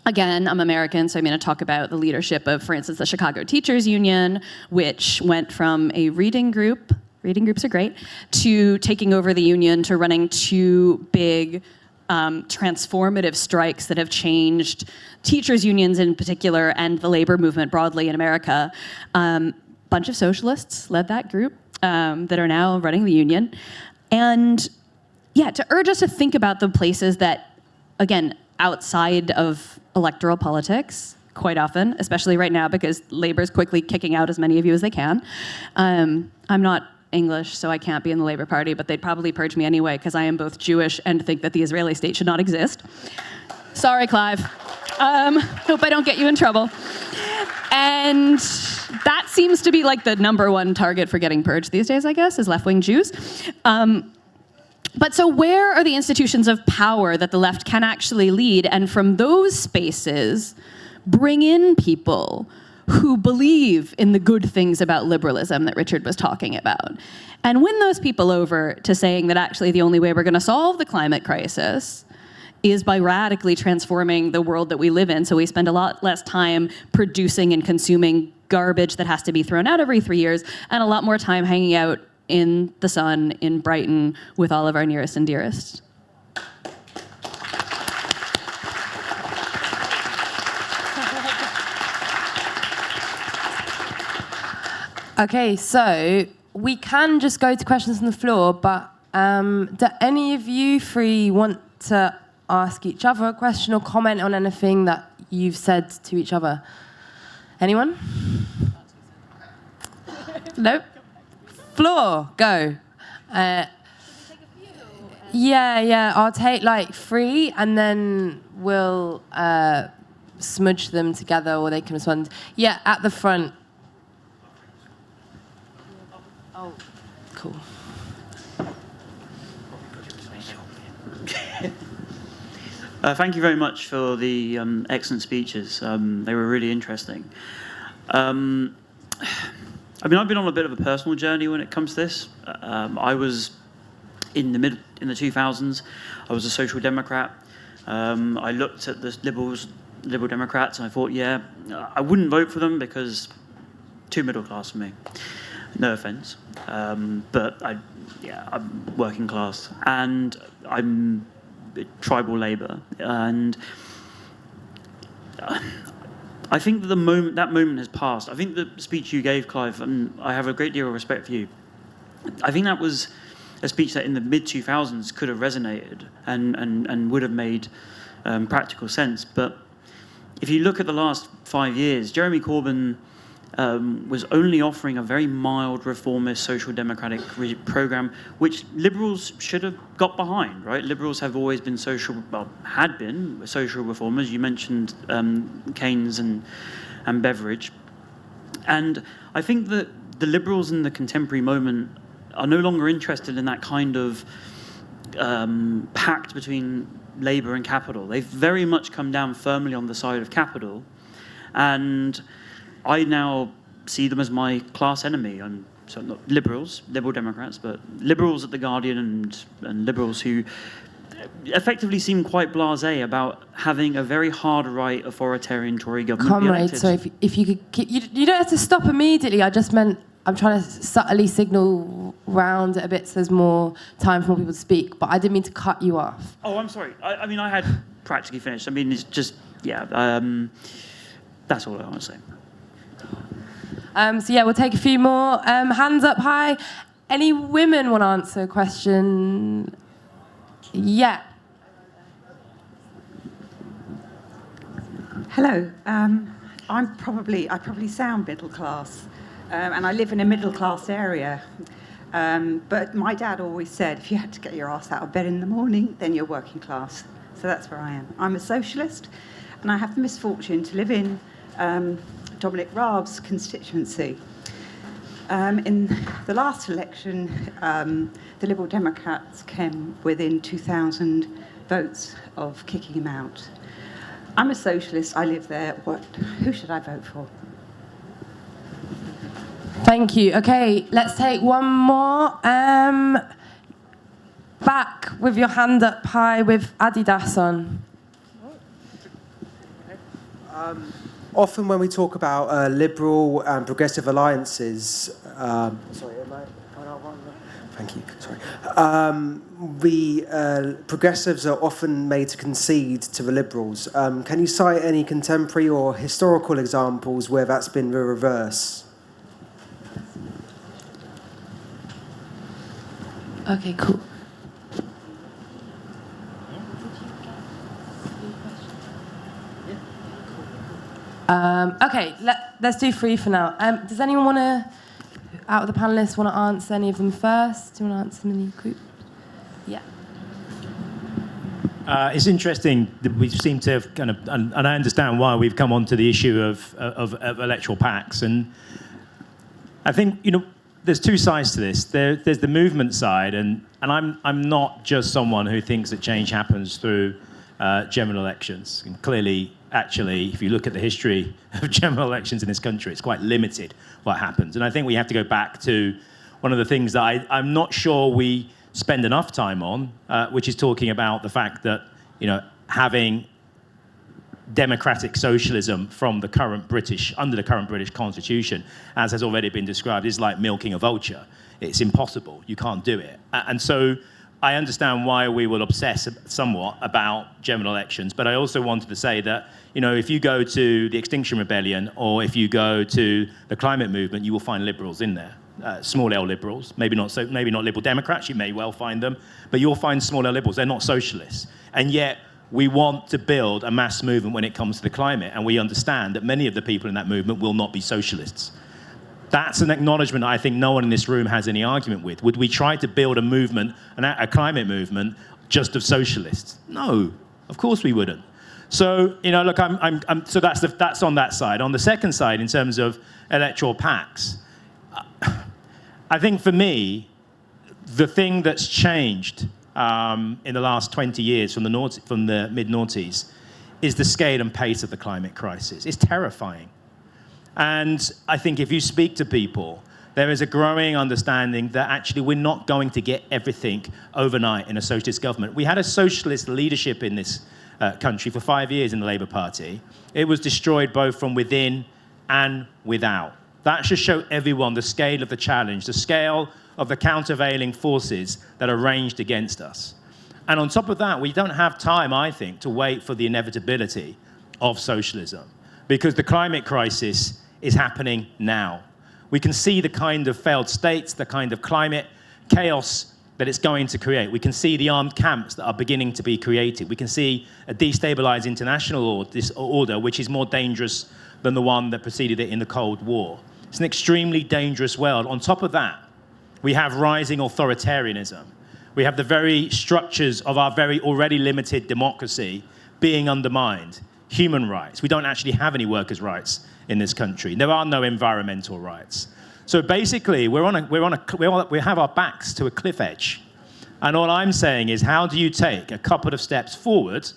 Again, I'm American, so I'm going to talk about the leadership of, for instance, the Chicago Teachers Union, which went from a reading groups are great, to taking over the union, to running two big transformative strikes that have changed teachers' unions in particular and the labor movement broadly in America. Bunch of socialists led that group that are now running the union. And yeah, to urge us to think about the places that, again, outside of electoral politics, quite often, especially right now because labor's quickly kicking out as many of you as they can. I'm not English, so I can't be in the Labour Party, but they'd probably purge me anyway because I am both Jewish and think that the Israeli state should not exist. Sorry, Clive. Hope I don't get you in trouble. And that seems to be like the number one target for getting purged these days, I guess, is left-wing Jews. But so where are the institutions of power that the left can actually lead? And from those spaces, bring in people who believe in the good things about liberalism that Richard was talking about. And win those people over to saying that actually the only way we're going to solve the climate crisis is by radically transforming the world that we live in, so we spend a lot less time producing and consuming garbage that has to be thrown out every 3 years, and a lot more time hanging out in the sun in Brighton with all of our nearest and dearest. Okay, so we can just go to questions on the floor, but do any of you three want to ask each other a question or comment on anything that you've said to each other? Anyone? Nope. Floor, go. Yeah, I'll take like 3 and then we'll smudge them together or they can respond. Yeah, at the front. Oh, cool. Thank you very much for the excellent speeches. They were really interesting. I've been on a bit of a personal journey when it comes to this. I was in the 2000s. I was a social democrat. I looked at the Liberal Democrats, and I thought, yeah, I wouldn't vote for them because too middle class for me. No offense, but I'm working class, and I'm tribal Labour, and I think that that moment has passed. I think the speech you gave, Clive, and I have a great deal of respect for you. I think that was a speech that in the mid-2000s could have resonated and would have made practical sense. But if you look at the last 5 years, Jeremy Corbyn was only offering a very mild reformist social democratic program, which liberals should have got behind, right? Liberals have always been had been social reformers. You mentioned Keynes and Beveridge. And I think that the liberals in the contemporary moment are no longer interested in that kind of pact between Labour and capital. They've very much come down firmly on the side of capital, and I now see them as my class enemy. So not liberals, Liberal Democrats, but liberals at The Guardian and liberals who effectively seem quite blasé about having a very hard right authoritarian Tory government. Comrade, so if you could keep, you don't have to stop immediately. I just meant I'm trying to subtly signal round it a bit so there's more time for more people to speak, but I didn't mean to cut you off. Oh, I'm sorry. I mean, I had practically finished. I mean, it's just, that's all I want to say. So yeah, we'll take a few more. Hands up high. Any women want to answer a question? Yeah. Hello. I probably sound middle class, and I live in a middle class area. But my dad always said, if you had to get your ass out of bed in the morning, then you're working class. So that's where I am. I'm a socialist, and I have the misfortune to live in Dominic Raab's constituency. In the last election, the Liberal Democrats came within 2,000 votes of kicking him out. I'm a socialist, I live there. Who should I vote for? Thank you. Okay, let's take one more. Back with your hand up high with Adidas on. Often when we talk about liberal and progressive alliances, Thank you. Sorry. The progressives are often made to concede to the liberals. Can you cite any contemporary or historical examples where that's been the reverse? Okay, cool. Okay, let's do three for now. Does anyone want to, out of the panelists, want to answer any of them first? Do you want to answer them in the group? Yeah. It's interesting that we seem to have kind of, and I understand why we've come on to the issue of electoral pacts. And I think, there's two sides to this. There's the movement side, and I'm not just someone who thinks that change happens through general elections. And clearly, actually, if you look at the history of general elections in this country, it's quite limited what happens. And I think we have to go back to one of the things that I'm not sure we spend enough time on, which is talking about the fact that, having democratic socialism from the current under the current British Constitution, as has already been described, is like milking a vulture. It's impossible. You can't do it. And so I understand why we will obsess somewhat about general elections, but I also wanted to say that, if you go to the Extinction Rebellion or if you go to the climate movement, you will find liberals in there. Small L liberals, maybe not Liberal Democrats, you may well find them, but you'll find small L liberals. They're not socialists. And yet we want to build a mass movement when it comes to the climate, and we understand that many of the people in that movement will not be socialists. That's an acknowledgement I think no one in this room has any argument with. Would we try to build a movement, a climate movement, just of socialists? No, of course we wouldn't. So, look, so that's on that side. On the second side, in terms of electoral pacts, I think for me, the thing that's changed in the last 20 years from the mid-noughties is the scale and pace of the climate crisis. It's terrifying. And I think if you speak to people, there is a growing understanding that actually we're not going to get everything overnight in a socialist government. We had a socialist leadership in this country for 5 years in the Labour Party. It was destroyed both from within and without. That should show everyone the scale of the challenge, the scale of the countervailing forces that are ranged against us. And on top of that, we don't have time, I think, to wait for the inevitability of socialism, because the climate crisis is happening now. We can see the kind of failed states, the kind of climate chaos that it's going to create. We can see the armed camps that are beginning to be created. We can see a destabilized international order, which is more dangerous than the one that preceded it in the Cold War. It's an extremely dangerous world. On top of that, we have rising authoritarianism. We have the very structures of our very already limited democracy being undermined. Human rights. We don't actually have any workers' rights in this country. There are no environmental rights. So basically, we have our backs to a cliff edge. And all I'm saying is, how do you take a couple of steps forward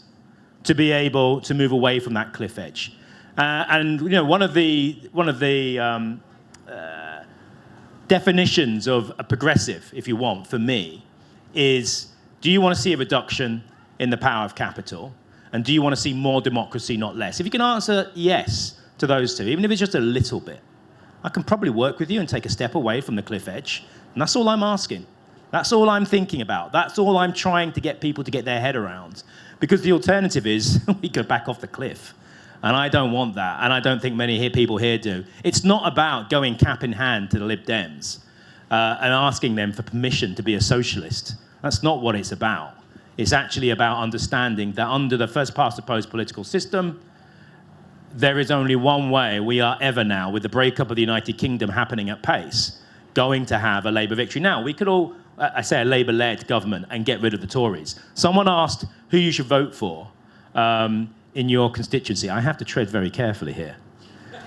to be able to move away from that cliff edge? And one of the definitions of a progressive, if you want, for me, is: do you want to see a reduction in the power of capital? And do you want to see more democracy, not less? If you can answer yes to those two, even if it's just a little bit, I can probably work with you and take a step away from the cliff edge. And that's all I'm asking. That's all I'm thinking about. That's all I'm trying to get people to get their head around. Because the alternative is we go back off the cliff. And I don't want that. And I don't think many people here do. It's not about going cap in hand to the Lib Dems and asking them for permission to be a socialist. That's not what it's about. It's actually about understanding that under the first past the post political system, there is only one way we are ever now, with the breakup of the United Kingdom happening at pace, going to have a Labour victory. Now, we could all, I say, a Labour-led government and get rid of the Tories. Someone asked who you should vote for in your constituency. I have to tread very carefully here.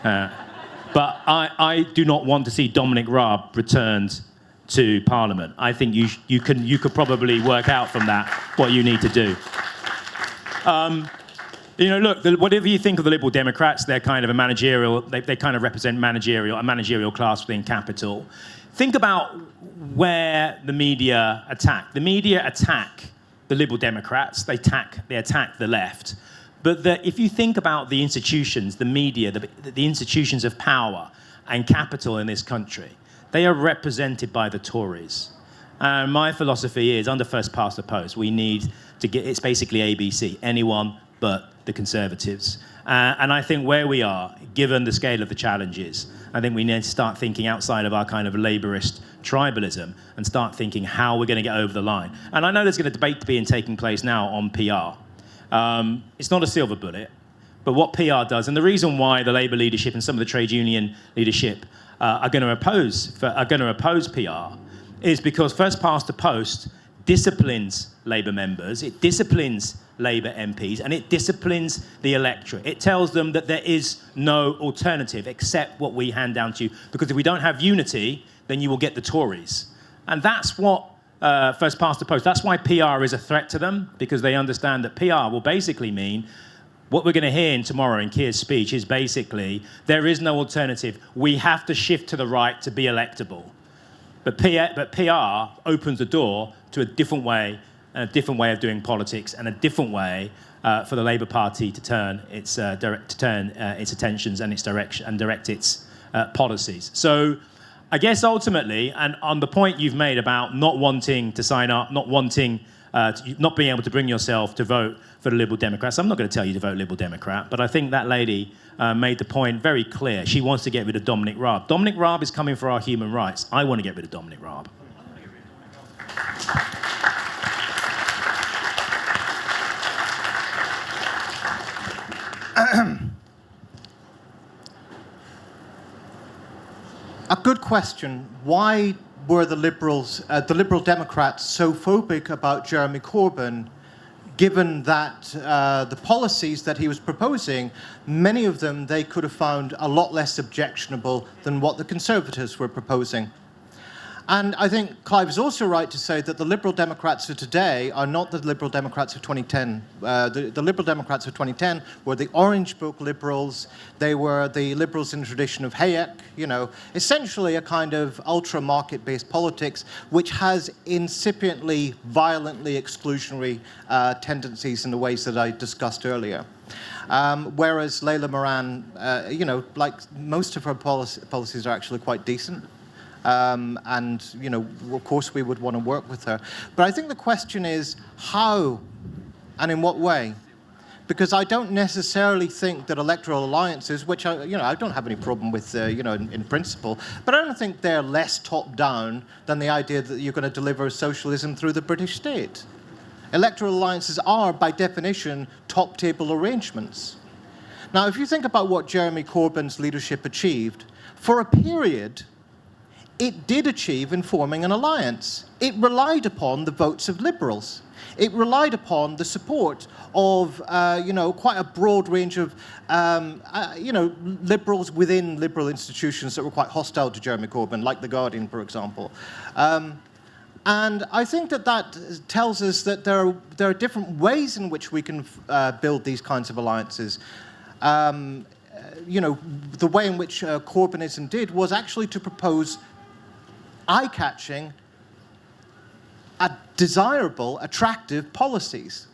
But I do not want to see Dominic Raab returned to Parliament. I think you could probably work out from that what you need to do. Look, whatever you think of the Liberal Democrats, they're kind of a managerial, they kind of represent a managerial class within capital. Think about where the media attack. The media attack the Liberal Democrats, they attack the left. But if you think about the institutions, the media, the institutions of power and capital in this country, they are represented by the Tories. And my philosophy is, under first past the post, we need to get, it's basically ABC, anyone but the Conservatives. And I think where we are, given the scale of the challenges, I think we need to start thinking outside of our kind of Labourist tribalism and start thinking how we're going to get over the line. And I know there's going to debate taking place now on PR. It's not a silver bullet, but what PR does, and the reason why the Labour leadership and some of the trade union leadership are going to oppose PR is because first past the post disciplines Labour members, it disciplines Labour MPs, and it disciplines the electorate. It tells them that there is no alternative except what we hand down to you, because if we don't have unity, then you will get the Tories. And that's what first past the post, that's why PR is a threat to them, because they understand that PR will basically mean what we're going to hear tomorrow in Keir's speech is basically there is no alternative. We have to shift to the right to be electable. But PR opens the door to a different way of doing politics, and a different way for the Labour Party to turn its attentions and its direction and direct its policies. So, I guess ultimately, and on the point you've made about not wanting to sign up, not being able to bring yourself to vote for the Liberal Democrats, I'm not going to tell you to vote Liberal Democrat, but I think that lady made the point very clear. She wants to get rid of Dominic Raab. Dominic Raab is coming for our human rights. I want to get rid of Dominic Raab. A good question. Why were the Liberal Democrats so phobic about Jeremy Corbyn, given that the policies that he was proposing, many of them they could have found a lot less objectionable than what the Conservatives were proposing? And I think Clive is also right to say that the Liberal Democrats of today are not the Liberal Democrats of 2010. The Liberal Democrats of 2010 were the Orange Book Liberals. They were the Liberals in the tradition of Hayek, essentially a kind of ultra-market-based politics which has incipiently, violently exclusionary tendencies in the ways that I discussed earlier. Whereas Layla Moran, like most of her policies are actually quite decent. And, of course we would want to work with her. But I think the question is how and in what way? Because I don't necessarily think that electoral alliances, which I don't have any problem with, in principle, but I don't think they're less top-down than the idea that you're going to deliver socialism through the British state. Electoral alliances are, by definition, top-table arrangements. Now, if you think about what Jeremy Corbyn's leadership achieved, for a period, it did achieve in forming an alliance. It relied upon the votes of liberals. It relied upon the support of, quite a broad range of, liberals within liberal institutions that were quite hostile to Jeremy Corbyn, like The Guardian, for example. And I think that tells us that there are different ways in which we can build these kinds of alliances. The way in which Corbynism did was actually to propose eye-catching, desirable, attractive policies.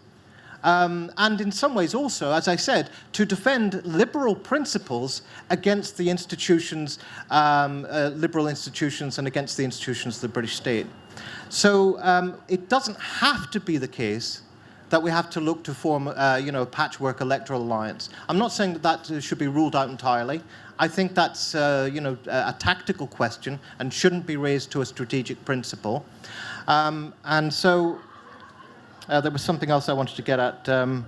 And in some ways also, as I said, to defend liberal principles against the institutions, liberal institutions, and against the institutions of the British state. So it doesn't have to be the case that we have to look to form, a patchwork electoral alliance. I'm not saying that should be ruled out entirely. I think that's, a tactical question and shouldn't be raised to a strategic principle. And so there was something else I wanted to get at. I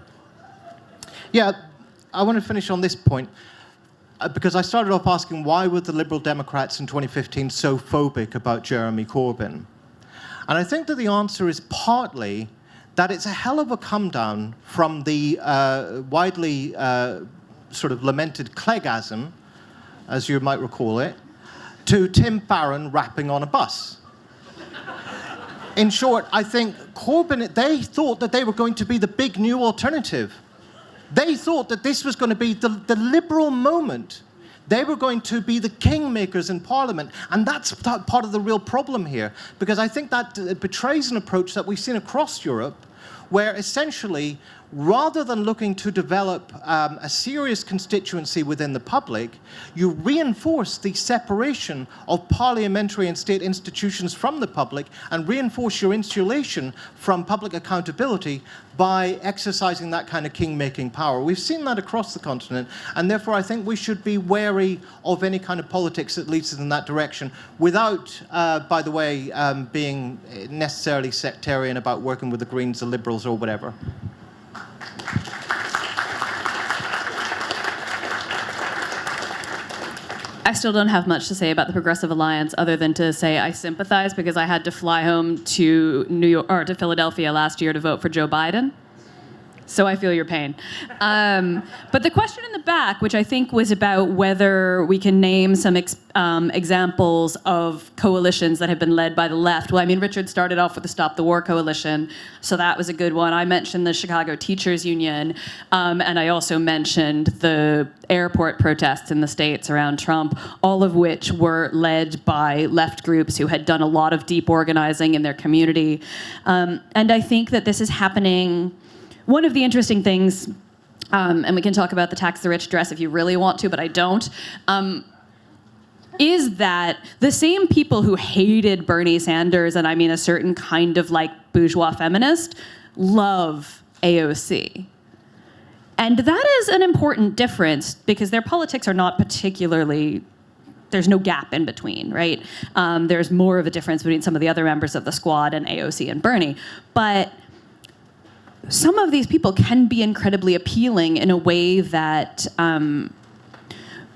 want to finish on this point. because I started off asking why were the Liberal Democrats in 2015 so phobic about Jeremy Corbyn? And I think that the answer is partly that it's a hell of a come down from the widely sort of lamented Cleggism, as you might recall it, to Tim Farron rapping on a bus. In short, I think Corbyn, they thought that they were going to be the big new alternative. They thought that this was going to be the liberal moment. They were going to be the kingmakers in Parliament. And that's part of the real problem here, because I think that betrays an approach that we've seen across Europe, where essentially, rather than looking to develop a serious constituency within the public, you reinforce the separation of parliamentary and state institutions from the public and reinforce your insulation from public accountability by exercising that kind of king-making power. We've seen that across the continent, and therefore I think we should be wary of any kind of politics that leads us in that direction without, by the way, being necessarily sectarian about working with the Greens, the Liberals, or whatever. I still don't have much to say about the Progressive Alliance other than to say I sympathize because I had to fly home to New York or to Philadelphia last year to vote for Joe Biden. So I feel your pain. But the question in the back, which I think was about whether we can name some examples of coalitions that have been led by the left. Well, I mean, Richard started off with the Stop the War coalition, so that was a good one. I mentioned the Chicago Teachers Union, and I also mentioned the airport protests in the States around Trump, all of which were led by left groups who had done a lot of deep organizing in their community. And I think that this is happening. One of the interesting things, and we can talk about the tax the rich dress if you really want to, but I don't, is that the same people who hated Bernie Sanders, and I mean a certain kind of like bourgeois feminist, love AOC. And that is an important difference because their politics are not particularly, there's no gap in between, right? There's more of a difference between some of the other members of the squad and AOC and Bernie. But some of these people can be incredibly appealing in a way that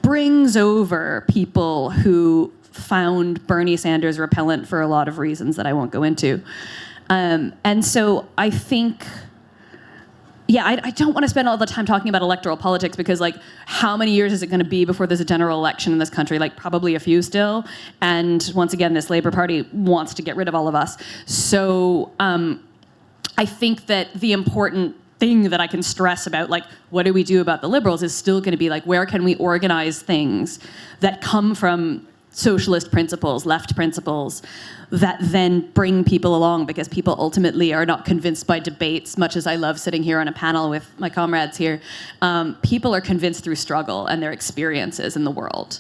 brings over people who found Bernie Sanders repellent for a lot of reasons that I won't go into. And so I think, yeah, I don't want to spend all the time talking about electoral politics because, like, how many years is it going to be before there's a general election in this country? Like, probably a few still. And once again, this Labour Party wants to get rid of all of us. So I think that the important thing that I can stress about, like, what do we do about the Liberals is still going to be, like, where can we organize things that come from socialist principles, left principles, that then bring people along because people ultimately are not convinced by debates, much as I love sitting here on a panel with my comrades here. People are convinced through struggle and their experiences in the world.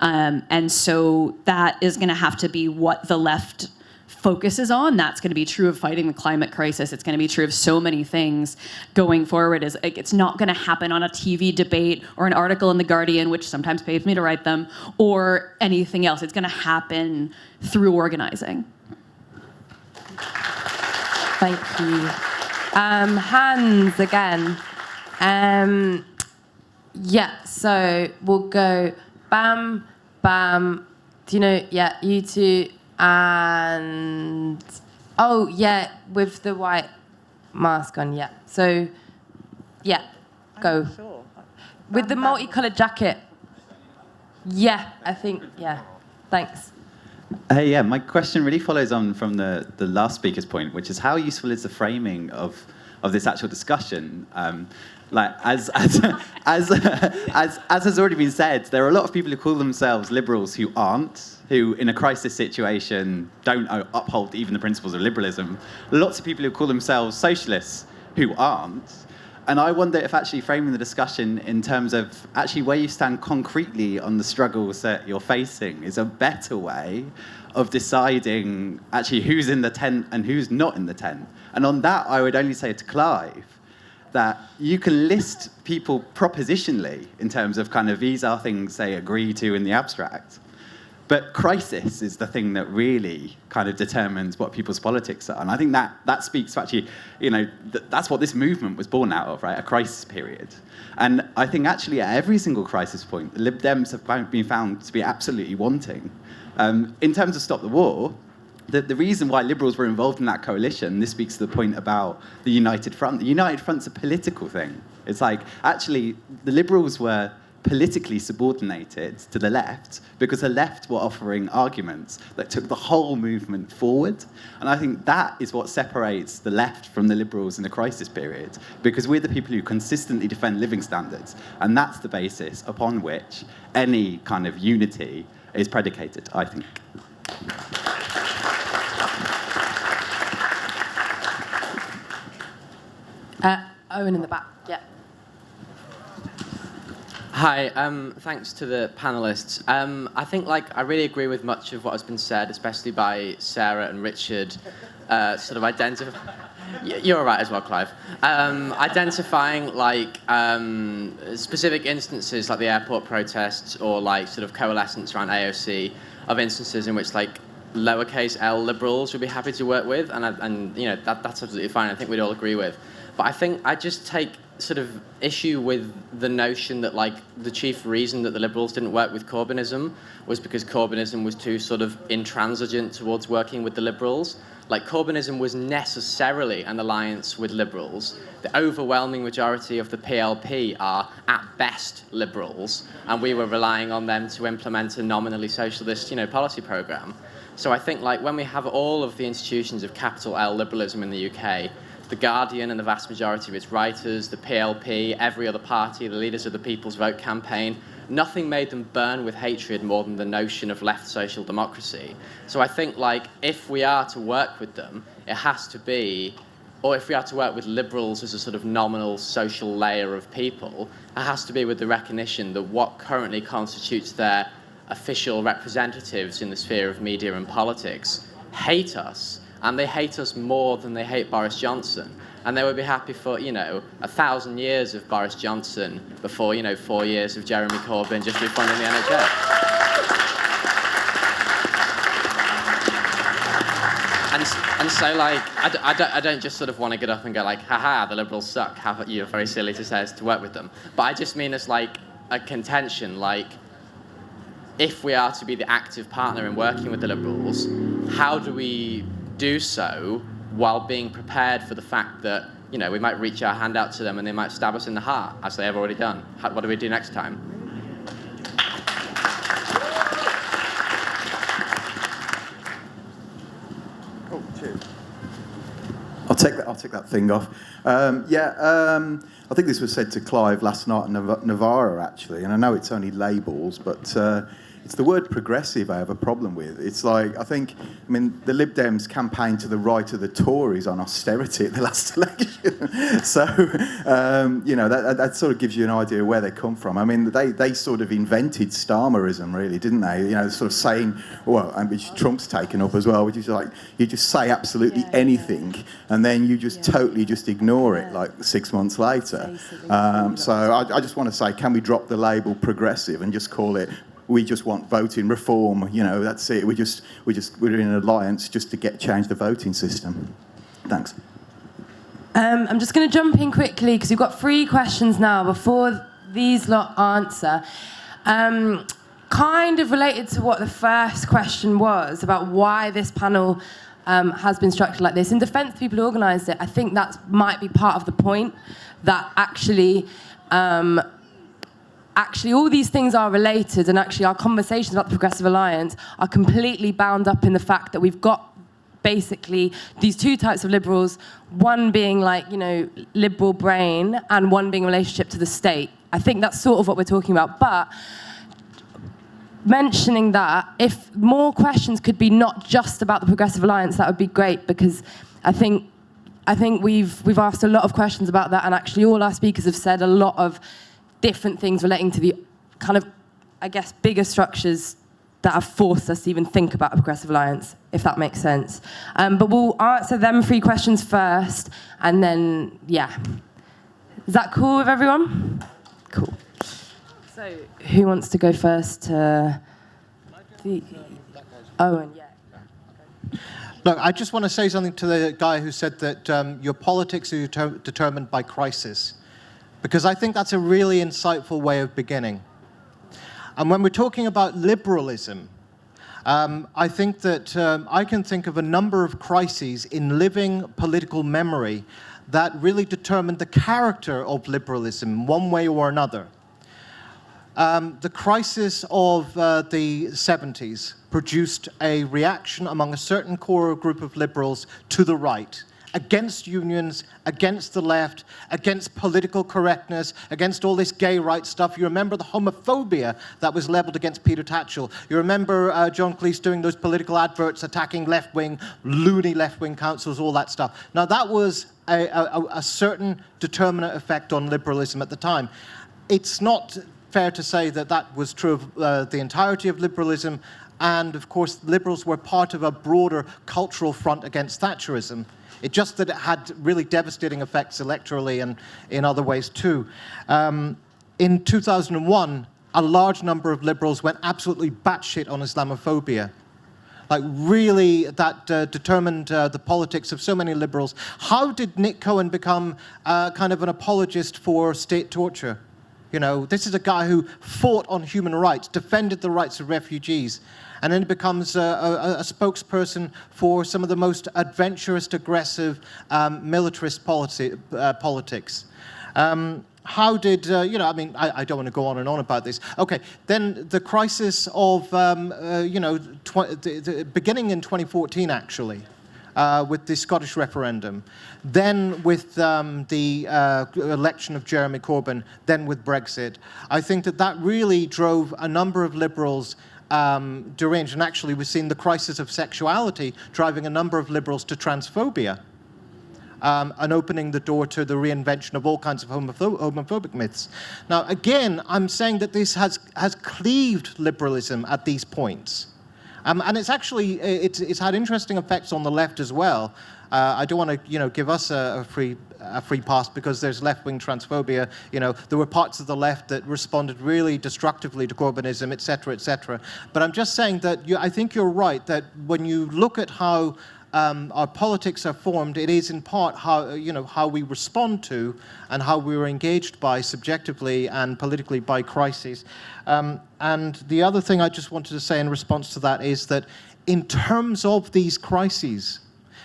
And so that is going to have to be what the left focuses on. That's going to be true of fighting the climate crisis. It's going to be true of so many things going forward. It's not going to happen on a TV debate or an article in The Guardian, which sometimes pays me to write them, or anything else. It's going to happen through organizing. Thank you. Hands again. Yeah, so we'll go bam, bam. Do you know, yeah, you two. And oh yeah, with the white mask on, yeah. So yeah, go. Sure. With the multicolored jacket. Yeah, I think, yeah. Thanks. Yeah, my question really follows on from the last speaker's point, which is how useful is the framing of this actual discussion? Like as has already been said, there are a lot of people who call themselves liberals who aren't, who in a crisis situation don't uphold even the principles of liberalism. Lots of people who call themselves socialists who aren't. And I wonder if actually framing the discussion in terms of actually where you stand concretely on the struggles that you're facing is a better way of deciding actually who's in the tent and who's not in the tent. And on that, I would only say to Clive that you can list people propositionally in terms of kind of these are things they agree to in the abstract. But crisis is the thing that really kind of determines what people's politics are. And I think that speaks to actually, that's what this movement was born out of, right? A crisis period. And I think actually at every single crisis point, the Lib Dems have been found to be absolutely wanting. In terms of Stop the War, the reason why Liberals were involved in that coalition, this speaks to the point about the United Front. The United Front's a political thing. It's like, actually, the Liberals were politically subordinated to the left because the left were offering arguments that took the whole movement forward. And I think that is what separates the left from the Liberals in the crisis period, because we're the people who consistently defend living standards. And that's the basis upon which any kind of unity is predicated, I think. Owen in the back, yeah. Hi, thanks to the panelists. I think I really agree with much of what has been said, especially by Sarah and Richard, sort of identifying... You're all right as well, Clive. Identifying specific instances like the airport protests or sort of coalescence around AOC of instances in which lowercase L liberals would be happy to work with, and that's absolutely fine. I think we'd all agree with. But I think I just take sort of issue with the notion that the chief reason that the Liberals didn't work with Corbynism was because Corbynism was too sort of intransigent towards working with the Liberals. Corbynism was necessarily an alliance with Liberals. The overwhelming majority of the PLP are at best Liberals, and we were relying on them to implement a nominally socialist, policy programme. So I think when we have all of the institutions of capital L liberalism in the UK, The Guardian and the vast majority of its writers, the PLP, every other party, the leaders of the People's Vote campaign, nothing made them burn with hatred more than the notion of left social democracy. So I think if we are to work with them, it has to be, or if we are to work with liberals as a sort of nominal social layer of people, it has to be with the recognition that what currently constitutes their official representatives in the sphere of media and politics hate us, and they hate us more than they hate Boris Johnson. And they would be happy for, 1,000 years of Boris Johnson before, 4 years of Jeremy Corbyn just refunding the NHS. And so, I don't just sort of want to get up and go haha, the Liberals suck. You're very silly to say us to work with them. But I just mean as a contention, if we are to be the active partner in working with the Liberals, how do we do so while being prepared for the fact that, we might reach our hand out to them and they might stab us in the heart, as they have already done? What do we do next time? Oh, cheers. I'll take that thing off. I think this was said to Clive last night in Navarra, actually, and I know it's only labels, but it's the word progressive I have a problem with. It's the Lib Dems campaigned to the right of the Tories on austerity at the last election. So, that sort of gives you an idea of where they come from. I mean, they sort of invented Starmerism, really, didn't they? Sort of saying, which Trump's taken up as well, which is you just say absolutely anything, and then you just totally just ignore it 6 months later. So I just want to say, can we drop the label progressive and just call it, we just want voting reform, that's it. We're in an alliance just to change the voting system. Thanks. I'm just going to jump in quickly because we've got 3 questions now before these lot answer. Kind of related to what the first question was about why this panel has been structured like this. In defence of people who organised it, I think that might be part of the point, that actually all these things are related, and actually our conversations about the Progressive Alliance are completely bound up in the fact that we've got basically these 2 types of liberals, one being liberal brain and one being a relationship to the state. I think that's sort of what we're talking about. But mentioning that, if more questions could be not just about the Progressive Alliance, that would be great, because I think we've asked a lot of questions about that, and actually all our speakers have said a lot of different things relating to the kind of, bigger structures that have forced us to even think about a Progressive Alliance, if that makes sense. But we'll answer them 3 questions first, and then, Is that cool with everyone? Cool. So, who wants to go first? Owen, yeah. Look, I just want to say something to the guy who said that your politics are determined by crisis, because I think that's a really insightful way of beginning. And when we're talking about liberalism, I think that I can think of a number of crises in living political memory that really determined the character of liberalism one way or another. The crisis of the 70s produced a reaction among a certain core group of liberals to the right, against unions, against the left, against political correctness, against all this gay rights stuff. You remember the homophobia that was leveled against Peter Tatchell. You remember John Cleese doing those political adverts attacking left-wing, loony left-wing councils, all that stuff. Now, that was a certain determinant effect on liberalism at the time. It's not fair to say that that was true of the entirety of liberalism, and of course liberals were part of a broader cultural front against Thatcherism. It's just that it had really devastating effects electorally and in other ways too. In 2001, a large number of liberals went absolutely batshit on Islamophobia. Like really, that determined the politics of so many liberals. How did Nick Cohen become kind of an apologist for state torture? You know, this is a guy who fought on human rights, defended the rights of refugees, and then becomes a spokesperson for some of the most adventurous, aggressive, militarist politics. How did, you know, I mean, I don't want to go on and on about this. Okay, then the crisis of, you know, beginning in 2014, actually, with the Scottish referendum, then with the election of Jeremy Corbyn, then with Brexit. I think that that really drove a number of liberals deranged, and actually we've seen the crisis of sexuality driving a number of liberals to transphobia, and opening the door to the reinvention of all kinds of homophobic myths. Now, again, I'm saying that this has cleaved liberalism at these points. And it's actually, it's had interesting effects on the left as well. I don't want to, you know, give us a free pass because there's left-wing transphobia. You know, there were parts of the left that responded really destructively to Corbynism, et cetera, et cetera. But I'm just saying that I think you're right, that when you look at how our politics are formed, it is in part how, you know, how we respond to and how we were engaged by subjectively and politically by crises. And the other thing I just wanted to say in response to that is that in terms of these crises,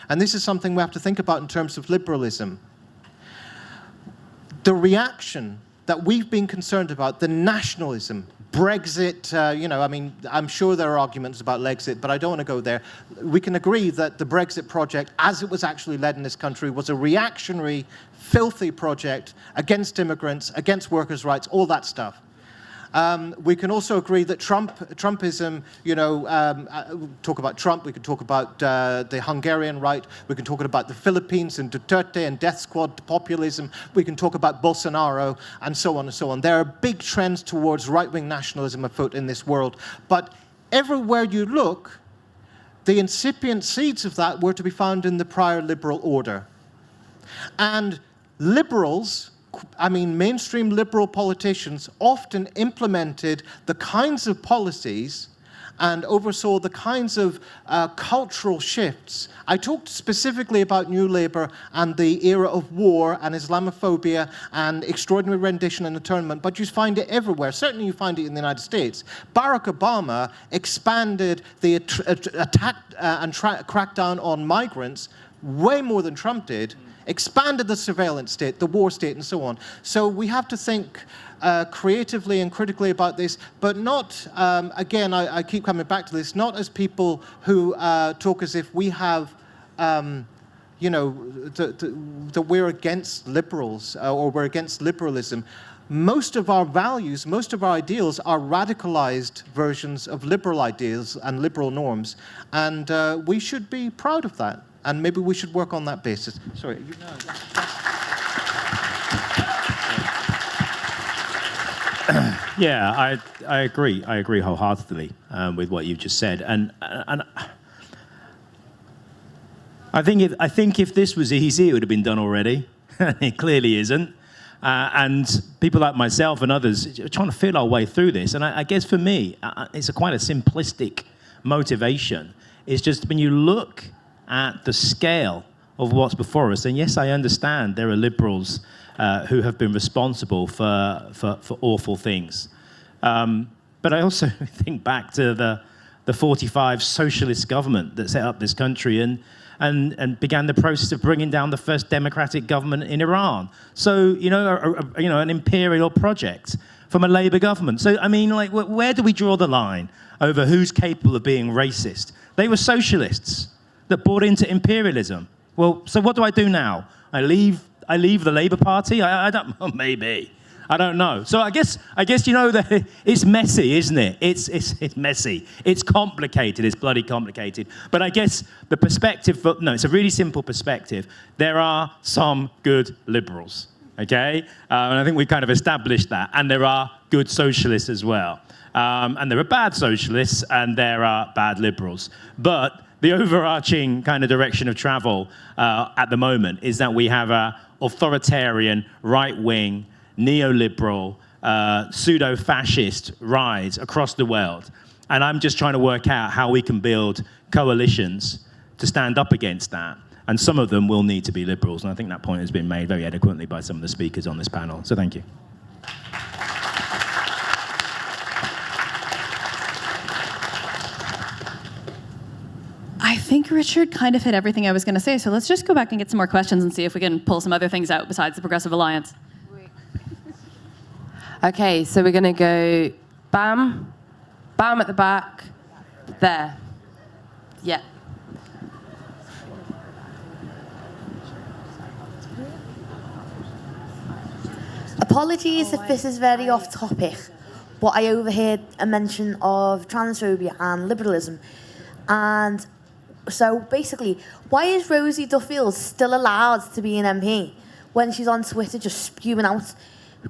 and this is something we have to think about in terms of liberalism, the reaction that we've been concerned about, the nationalism, Brexit, you know, I mean, I'm sure there are arguments about Lexit, but I don't want to go there. We can agree that the Brexit project, as it was actually led in this country, was a reactionary, filthy project against immigrants, against workers' rights, all that stuff. We can also agree that Trumpism, you know, talk about Trump, we can talk about the Hungarian right, we can talk about the Philippines and Duterte and death squad populism, we can talk about Bolsonaro and so on and so on. There are big trends towards right-wing nationalism afoot in this world, but everywhere you look, the incipient seeds of that were to be found in the prior liberal order. And liberals, I mean, mainstream liberal politicians often implemented the kinds of policies and oversaw the kinds of cultural shifts. I talked specifically about New Labour and the era of war and Islamophobia and extraordinary rendition and atonement, but you find it everywhere. Certainly you find it in the United States. Barack Obama expanded the attack and crackdown on migrants way more than Trump did, expanded the surveillance state, the war state, and so on. So we have to think creatively and critically about this, but not, again, I keep coming back to this, not as people who talk as if we have, you know, that we're against liberals or we're against liberalism. Most of our values, most of our ideals are radicalized versions of liberal ideas and liberal norms, and we should be proud of that. And maybe we should work on that basis. Sorry. Yeah, I agree. I agree wholeheartedly with what you've just said. And I think if this was easy, it would have been done already. It clearly isn't. And people like myself and others are trying to feel our way through this. And I guess for me, it's quite a simplistic motivation. It's just when you look at the scale of what's before us, and yes, I understand there are liberals who have been responsible for awful things. But I also think back to the 45 socialist government that set up this country and began the process of bringing down the first democratic government in Iran. So, an imperial project from a Labour government. So, I mean, like, where do we draw the line over who's capable of being racist? They were socialists that bought into imperialism. Well, so what do I do now? I leave the Labour Party? I don't, well, maybe. I don't know. So I guess that it's messy, isn't it? It's messy. It's complicated. It's bloody complicated. But I guess the perspective, it's a really simple perspective. There are some good liberals, okay? And I think we've kind of established that. And there are good socialists as well. And there are bad socialists and there are bad liberals. But the overarching kind of direction of travel at the moment is that we have a authoritarian, right-wing, neoliberal, pseudo-fascist rise across the world. And I'm just trying to work out how we can build coalitions to stand up against that. And some of them will need to be liberals. And I think that point has been made very eloquently by some of the speakers on this panel. So thank you. I think Richard kind of hit everything I was going to say, so let's just go back and get some more questions and see if we can pull some other things out besides the Progressive Alliance. Okay, so we're going to go bam, bam at the back, there. Yeah. Apologies if this is very off topic, but I overheard a mention of transphobia and liberalism. And so basically, why is Rosie Duffield still allowed to be an MP when she's on Twitter just spewing out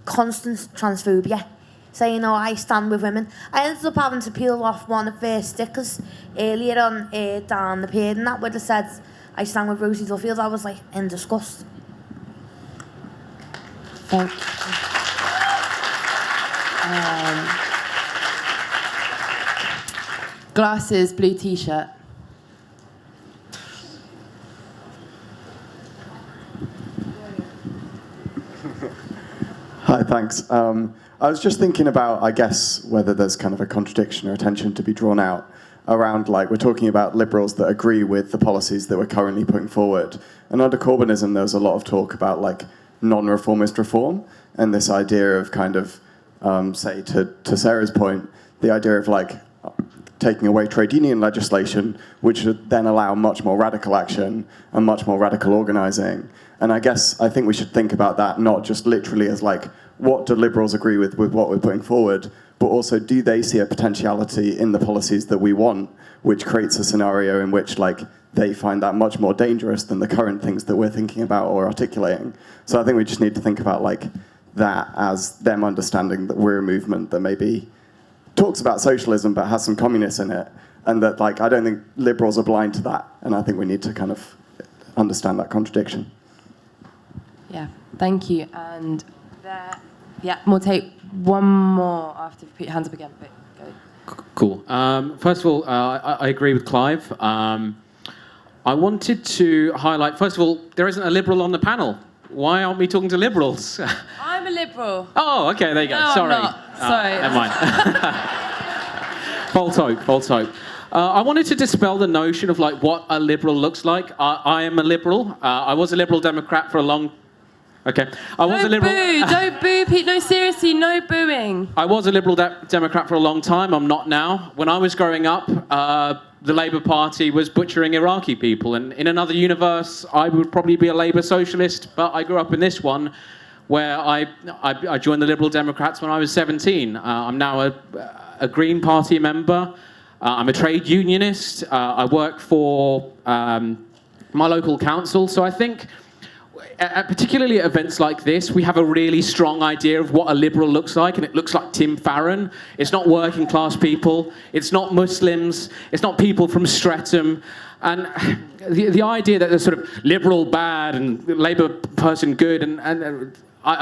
constant transphobia, saying, "Oh, I stand with women"? I ended up having to peel off one of their stickers earlier on down the pier, and that would have said, "I stand with Rosie Duffield." I was like in disgust. Thank you. Glasses, blue t-shirt. Hi, thanks. I was just thinking about, I guess, whether there's kind of a contradiction or a tension to be drawn out around, like, we're talking about liberals that agree with the policies that we're currently putting forward. And under Corbynism, there was a lot of talk about, like, non-reformist reform and this idea of kind of, say, to Sarah's point, the idea of, like, taking away trade union legislation, which would then allow much more radical action and much more radical organising. And I think we should think about that not just literally as like, what do liberals agree with what we're putting forward, but also do they see a potentiality in the policies that we want, which creates a scenario in which like they find that much more dangerous than the current things that we're thinking about or articulating. So I think we just need to think about like that as them understanding that we're a movement that maybe talks about socialism but has some communists in it, and that like I don't think liberals are blind to that, and I think we need to kind of understand that contradiction. Yeah, thank you. And there, yeah, we'll take one more after. Put your hands up again. But go. Cool. First of all, I agree with Clive. I wanted to highlight, first of all, there isn't a liberal on the panel. Why aren't we talking to liberals? I'm a liberal. Oh, okay, there you go. No, Sorry. I'm not. Sorry. Never mind. False hope. I wanted to dispel the notion of like what a liberal looks like. I am a liberal. I was a Liberal Democrat for a long... Okay. I was a Liberal... Don't boo, Pete. No, seriously, no booing. I was a Liberal Democrat for a long time. I'm not now. When I was growing up, the Labour Party was butchering Iraqi people. And in another universe, I would probably be a Labour socialist. But I grew up in this one where I joined the Liberal Democrats when I was 17. I'm now a Green Party member. I'm a trade unionist. I work for my local council. So I think, particularly at events like this, we have a really strong idea of what a liberal looks like, and it looks like Tim Farron. It's not working class people. It's not Muslims. It's not people from Streatham. And the idea that there's sort of liberal bad and Labour person good, and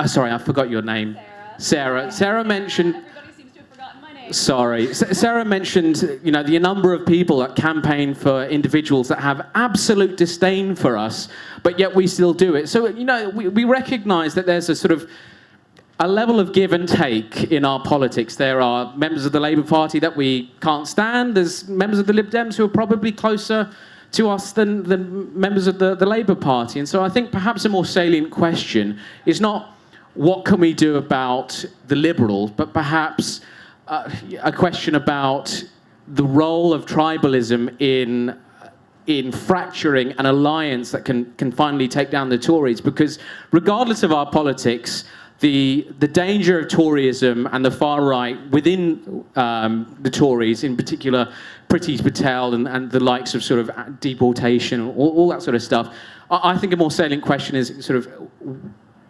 Sorry, I forgot your name. Sarah. Sarah mentioned. Everybody seems to have forgotten my name. Sorry, Sarah mentioned, the number of people that campaign for individuals that have absolute disdain for us, but yet we still do it. So we recognise that there's a sort of a level of give and take in our politics. There are members of the Labour Party that we can't stand. There's members of the Lib Dems who are probably closer to us than members of the Labour Party. And so I think perhaps a more salient question is not what can we do about the Liberals, but perhaps a question about the role of tribalism in fracturing an alliance that can finally take down the Tories. Because regardless of our politics, the danger of Toryism and the far right within the Tories, in particular Priti Patel and the likes of sort of deportation, all that sort of stuff, I think a more salient question is sort of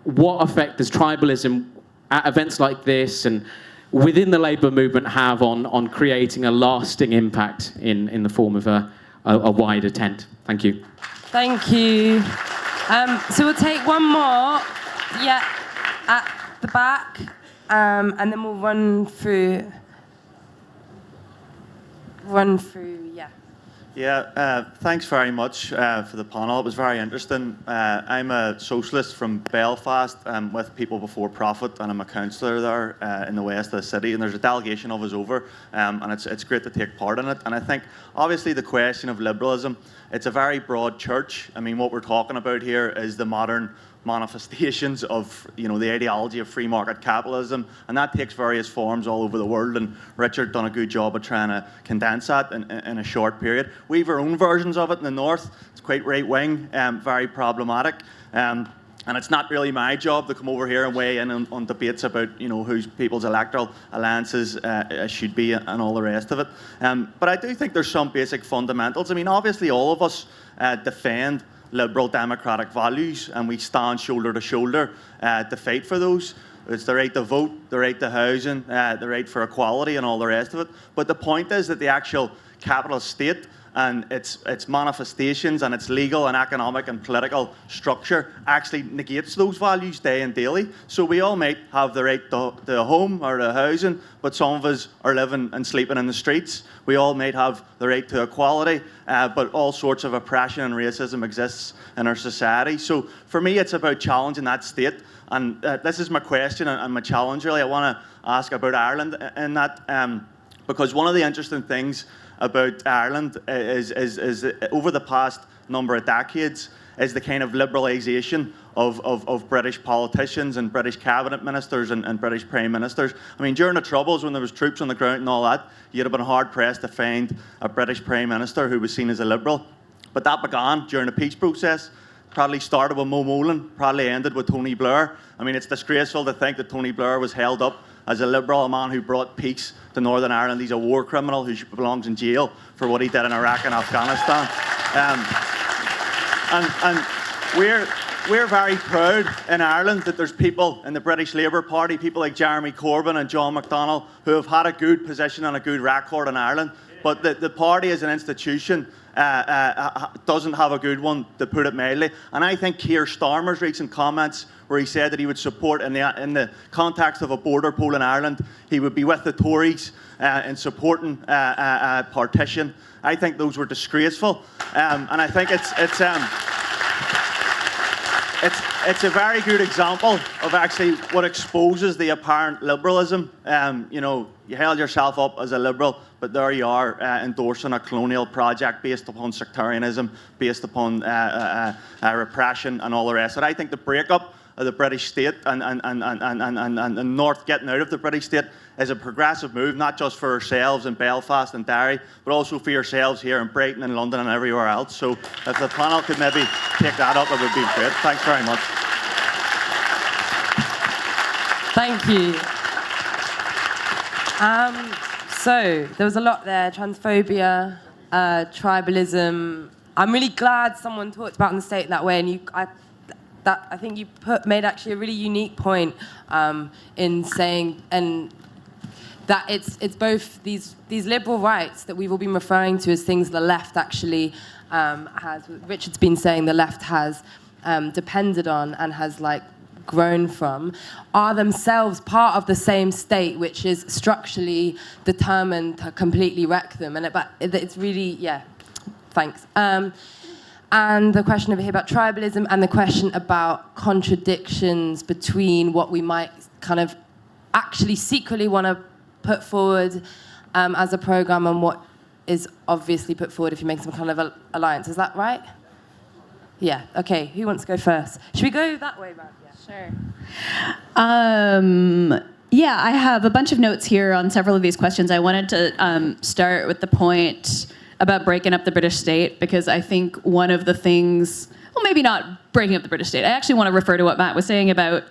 what effect does tribalism at events like this and within the Labour movement have on creating a lasting impact in the form of a wider tent? Thank you. Thank you. So we'll take one more. Yeah. At the back, and then we'll run through, yeah. Yeah, thanks very much for the panel. It was very interesting. I'm a socialist from Belfast with People Before Profit, and I'm a councillor there in the west of the city, and there's a delegation of us over, and it's great to take part in it. And I think, obviously, the question of liberalism, it's a very broad church. I mean, what we're talking about here is the modern manifestations of the ideology of free market capitalism, and that takes various forms all over the world, and Richard done a good job of trying to condense that in a short period. We have our own versions of it in the north. It's quite right wing, very problematic, and it's not really my job to come over here and weigh in on debates about whose people's electoral alliances should be and all the rest of it, but I do think there's some basic fundamentals. I mean, obviously all of us defend liberal democratic values, and we stand shoulder to shoulder to fight for those. It's the right to vote, the right to housing, the right for equality and all the rest of it. But the point is that the actual capitalist state and its manifestations and its legal and economic and political structure actually negates those values day and daily. So we all might have the right to a home or to housing, but some of us are living and sleeping in the streets. We all might have the right to equality, but all sorts of oppression and racism exists in our society. So for me, it's about challenging that state. And this is my question and my challenge, really. I want to ask about Ireland in that, because one of the interesting things about Ireland is over the past number of decades is the kind of liberalisation of British politicians and British cabinet ministers and British prime ministers. I mean, during the Troubles, when there was troops on the ground and all that, you'd have been hard-pressed to find a British prime minister who was seen as a liberal. But that began during the peace process. Probably started with Mo Molan, probably ended with Tony Blair. I mean, it's disgraceful to think that Tony Blair was held up as a liberal, a man who brought peace to Northern Ireland. He's a war criminal who belongs in jail for what he did in Iraq and Afghanistan. And we're very proud in Ireland that there's people in the British Labour Party, people like Jeremy Corbyn and John McDonnell, who have had a good position and a good record in Ireland. But the party as an institution doesn't have a good one, to put it mildly. And I think Keir Starmer's recent comments, where he said that he would support, in the context of a border poll in Ireland, he would be with the Tories in supporting partition. I think those were disgraceful, and I think it's a very good example of actually what exposes the apparent liberalism. You held yourself up as a liberal, but there you are endorsing a colonial project based upon sectarianism, based upon repression and all the rest. And I think the breakup of the British state and the North getting out of the British state is a progressive move, not just for ourselves in Belfast and Derry, but also for yourselves here in Brighton and London and everywhere else. So if the panel could maybe take that up, it would be great. Thanks very much. Thank you. So there was a lot there: transphobia, tribalism. I'm really glad someone talked about in the state that way, and I think you made actually a really unique point in saying that it's both these liberal rights that we've all been referring to as things the left actually has. Richard's been saying the left has depended on and has grown from, are themselves part of the same state, which is structurally determined to completely wreck them. And it's really, yeah, thanks. And the question over here about tribalism, and the question about contradictions between what we might kind of actually secretly want to put forward as a program and what is obviously put forward if you make some kind of alliance. Is that right? Yeah, okay. Who wants to go first? Should we go that way, Matt? Yeah. Sure. Yeah, I have a bunch of notes here on several of these questions. I wanted to start with the point about breaking up the British state, because I think one of the things, well, maybe not breaking up the British state. I actually want to refer to what Matt was saying about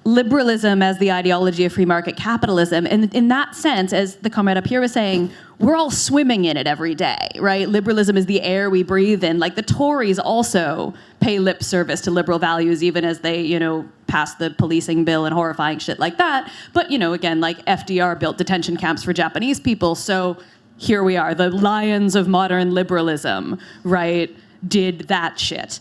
liberalism as the ideology of free market capitalism. And in that sense, as the comrade up here was saying, we're all swimming in it every day, right? Liberalism is the air we breathe in. Like the Tories also pay lip service to liberal values, even as they, pass the policing bill and horrifying shit like that. But, again, like FDR built detention camps for Japanese people. So here we are, the lions of modern liberalism, right, did that shit.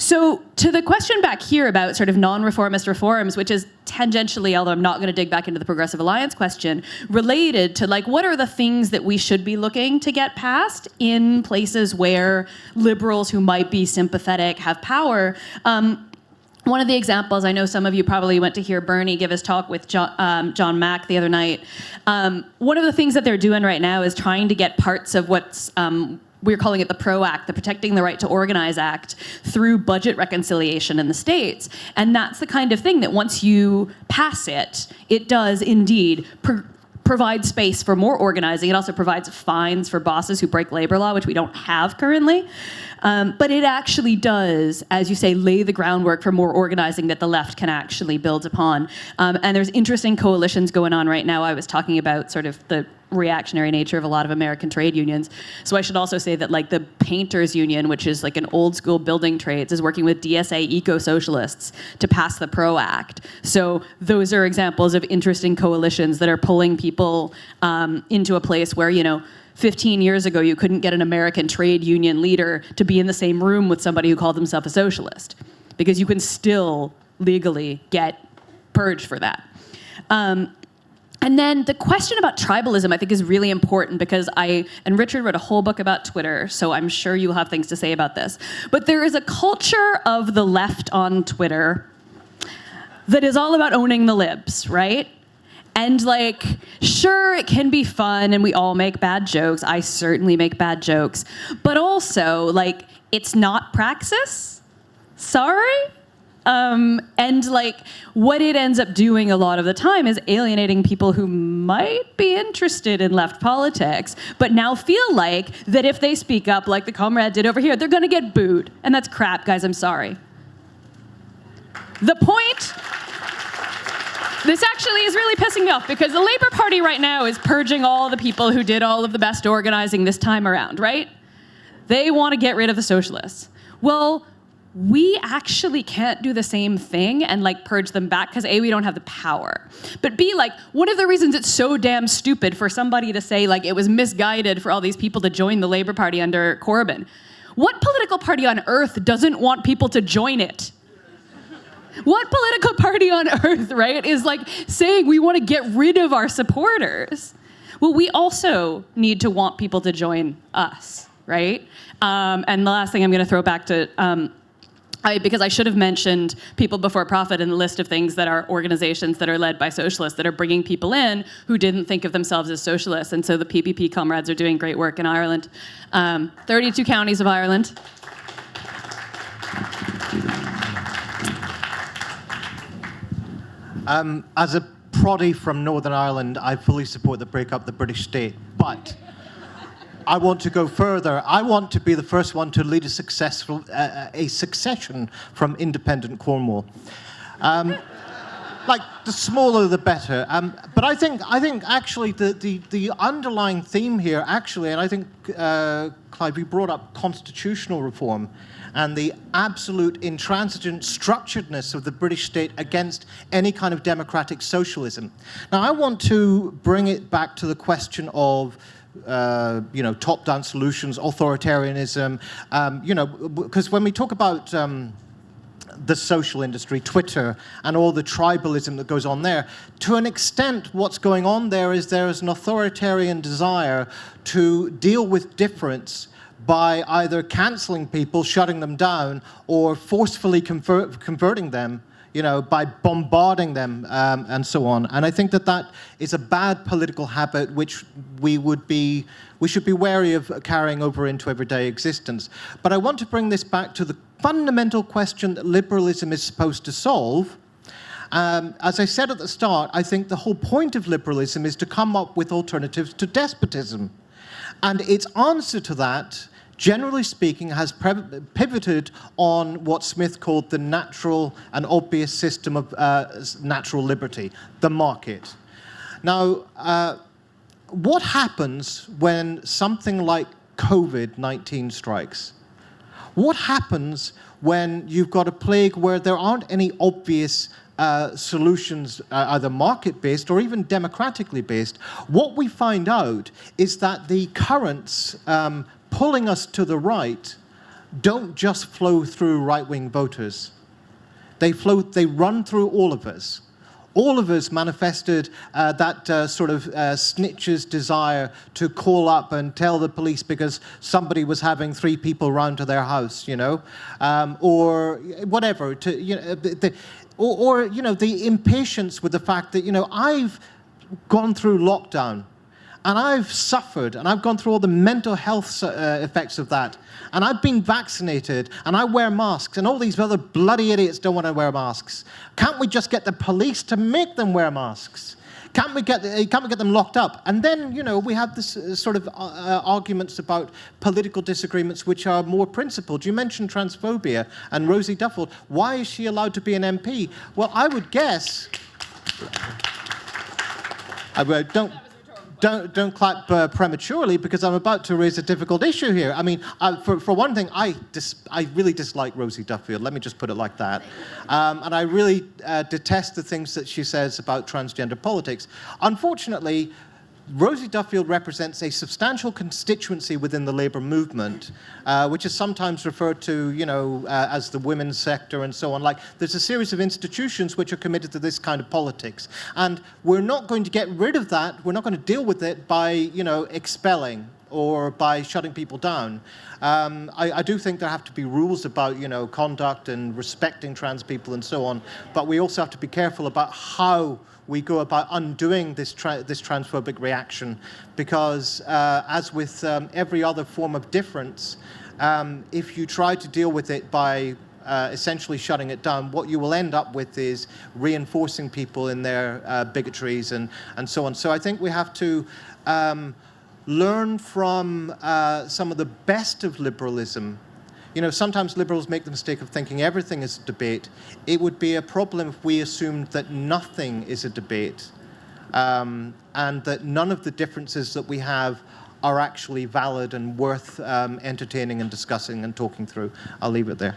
So to the question back here about sort of non-reformist reforms, which is tangentially, although I'm not going to dig back into the Progressive Alliance question, related to like what are the things that we should be looking to get past in places where liberals who might be sympathetic have power. One of the examples, I know some of you probably went to hear Bernie give his talk with John Mack the other night. One of the things that they're doing right now is trying to get parts of what's we're calling it the PRO Act, the Protecting the Right to Organize Act, through budget reconciliation in the States. And that's the kind of thing that once you pass it, it does indeed provide space for more organizing. It also provides fines for bosses who break labor law, which we don't have currently. But it actually does, as you say, lay the groundwork for more organizing that the left can actually build upon. And there's interesting coalitions going on right now. I was talking about sort of the reactionary nature of a lot of American trade unions. So I should also say that like the Painters Union, which is like an old school building trades, is working with DSA eco-socialists to pass the PRO Act. So those are examples of interesting coalitions that are pulling people into a place where, 15 years ago, you couldn't get an American trade union leader to be in the same room with somebody who called himself a socialist, because you can still legally get purged for that. And then the question about tribalism, I think, is really important because and Richard wrote a whole book about Twitter, so I'm sure you'll have things to say about this. But there is a culture of the left on Twitter that is all about owning the libs, right? And like, sure, it can be fun and we all make bad jokes. I certainly make bad jokes. But also, like, it's not praxis. Sorry? And like, what it ends up doing a lot of the time is alienating people who might be interested in left politics, but now feel like that if they speak up like the comrade did over here, they're gonna get booed. And that's crap, guys, I'm sorry. The point... This actually is really pissing me off because the Labour Party right now is purging all the people who did all of the best organizing this time around, right? They want to get rid of the socialists. Well, we actually can't do the same thing and like purge them back because A, we don't have the power. But B, like one of the reasons it's so damn stupid for somebody to say like it was misguided for all these people to join the Labour Party under Corbyn. What political party on earth doesn't want people to join it? What political party on earth, right, is like saying we want to get rid of our supporters? Well, we also need to want people to join us, right? And the last thing I'm going to throw back to, because I should have mentioned People Before Profit in the list of things that are organizations that are led by socialists that are bringing people in who didn't think of themselves as socialists. And so the PPP comrades are doing great work in Ireland. 32 counties of Ireland. As a proddy from Northern Ireland, I fully support the break up the British state, but I want to go further. I want to be the first one to lead a succession from independent Cornwall. Like the smaller the better. But I think actually the underlying theme here actually, and I think Clive, you brought up constitutional reform and the absolute intransigent structuredness of the British state against any kind of democratic socialism. Now, I want to bring it back to the question of top-down solutions, authoritarianism, because when we talk about the social industry, Twitter, and all the tribalism that goes on there. To an extent, what's going on there is an authoritarian desire to deal with difference by either cancelling people, shutting them down, or forcefully converting them, by bombarding them and so on. And I think that is a bad political habit which we should be wary of carrying over into everyday existence. But I want to bring this back to the fundamental question that liberalism is supposed to solve. As I said at the start, I think the whole point of liberalism is to come up with alternatives to despotism. And its answer to that, generally speaking, has pivoted on what Smith called the natural and obvious system of natural liberty, the market. Now, what happens when something like COVID-19 strikes? What happens when you've got a plague where there aren't any obvious solutions, either market-based or even democratically based? What we find out is that the currents pulling us to the right don't just flow through right-wing voters. They run through all of us. All of us manifested that sort of snitch's desire to call up and tell the police because somebody was having 3 people round to their house, or whatever. The impatience with the fact that, I've gone through lockdown, and I've suffered, and I've gone through all the mental health effects of that. And I've been vaccinated, and I wear masks, and all these other bloody idiots don't want to wear masks. Can't we just get the police to make them wear masks? Can't we get them locked up? And then, we have this sort of arguments about political disagreements which are more principled. You mentioned transphobia and Rosie Duffield. Why is she allowed to be an MP? Well, I would guess... Don't clap prematurely, because I'm about to raise a difficult issue here. I mean, for one thing, I really dislike Rosie Duffield. Let me just put it like that. And I really detest the things that she says about transgender politics. Unfortunately, Rosie Duffield represents a substantial constituency within the Labour movement, which is sometimes referred to, as the women's sector and so on. Like, there's a series of institutions which are committed to this kind of politics. And we're not going to get rid of that. We're not going to deal with it by, expelling or by shutting people down. I do think there have to be rules about, conduct and respecting trans people and so on. But we also have to be careful about how we go about undoing this transphobic reaction, because as with every other form of difference, if you try to deal with it by essentially shutting it down, what you will end up with is reinforcing people in their bigotries and so on. So I think we have to learn from some of the best of liberalism. Sometimes liberals make the mistake of thinking everything is a debate. It would be a problem if we assumed that nothing is a debate, and that none of the differences that we have are actually valid and worth entertaining and discussing and talking through. I'll leave it there.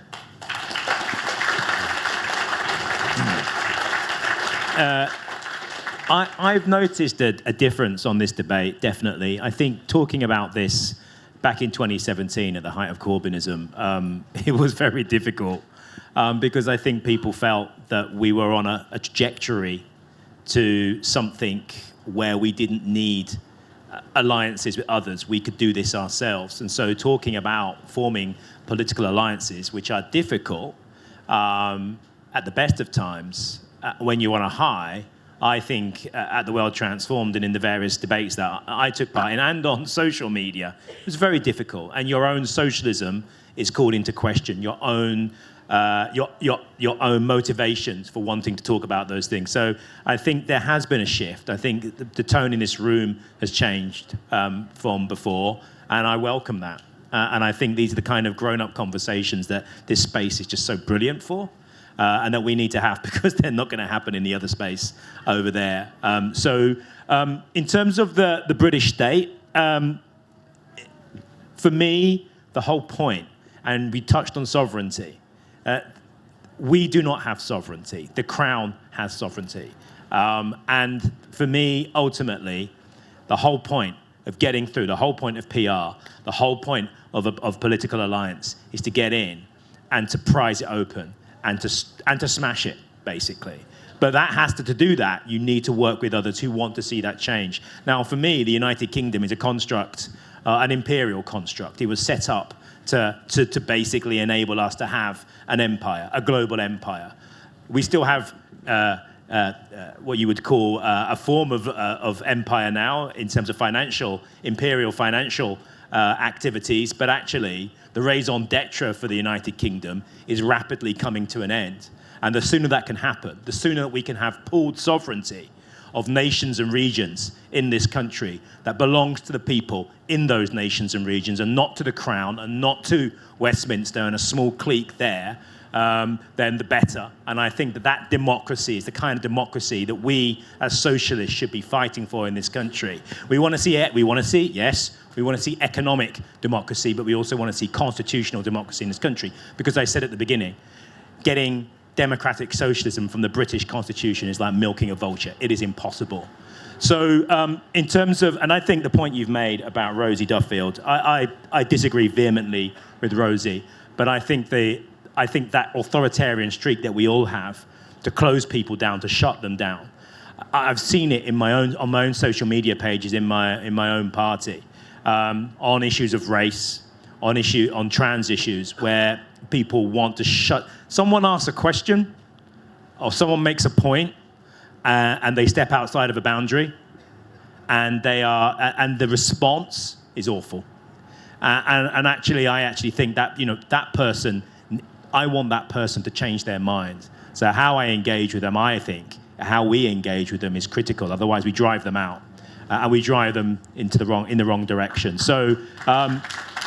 I've noticed a difference on this debate, definitely. I think talking about this back in 2017, at the height of Corbynism, it was very difficult because I think people felt that we were on a trajectory to something where we didn't need alliances with others. We could do this ourselves. And so talking about forming political alliances, which are difficult at the best of times, when you're on a high, I think at the World Transformed and in the various debates that I took part in and on social media, it was very difficult. And your own socialism is called into question, your own motivations for wanting to talk about those things. So I think there has been a shift. I think the tone in this room has changed from before, and I welcome that. And I think these are the kind of grown-up conversations that this space is just so brilliant for. And that we need to have, because they're not going to happen in the other space over there. So in terms of the British state, for me, the whole point, and we touched on sovereignty, we do not have sovereignty. The Crown has sovereignty. And for me, ultimately, the whole point of getting through, the whole point of PR, the whole point of political alliance is to get in and to prize it open and to smash it, basically. But that has to do that, you need to work with others who want to see that change. Now, for me, the United Kingdom is a construct, an imperial construct. It was set up to basically enable us to have an empire, a global empire. We still have what you would call a form of empire now in terms of imperial financial activities, but actually the raison d'etre for the United Kingdom is rapidly coming to an end. And the sooner that can happen, the sooner that we can have pooled sovereignty of nations and regions in this country that belongs to the people in those nations and regions and not to the Crown and not to Westminster and a small clique there, then the better. And I think that democracy is the kind of democracy that we as socialists should be fighting for in this country. We want to see economic democracy, but we also want to see constitutional democracy in this country. Because I said at the beginning, getting democratic socialism from the British Constitution is like milking a vulture. It is impossible. So in terms of, and I think the point you've made about Rosie Duffield, I disagree vehemently with Rosie, but I think that authoritarian streak that we all have to close people down, to shut them down, I've seen it on my own social media pages in my own party, on issues of race, on trans issues, where people want to shut. Someone asks a question, or someone makes a point, and they step outside of a boundary, and the response is awful. And actually, I actually think that that person, I want that person to change their mind. So how I engage with them, I think how we engage with them is critical. Otherwise, we drive them out, and we drive them in the wrong direction. So.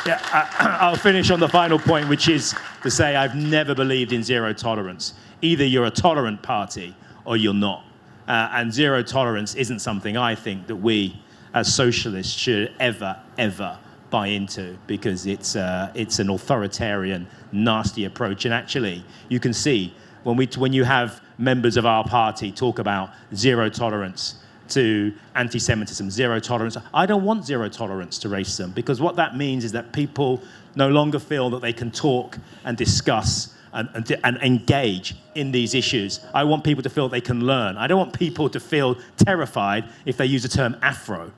I'll finish on the final point, which is to say I've never believed in zero tolerance. Either you're a tolerant party or you're not. And zero tolerance isn't something I think that we as socialists should ever buy into, because it's an authoritarian, nasty approach. And actually, you can see when you have members of our party talk about zero tolerance to anti-Semitism, zero tolerance. I don't want zero tolerance to racism, because what that means is that people no longer feel that they can talk and discuss and engage in these issues. I want people to feel they can learn. I don't want people to feel terrified if they use the term Afro,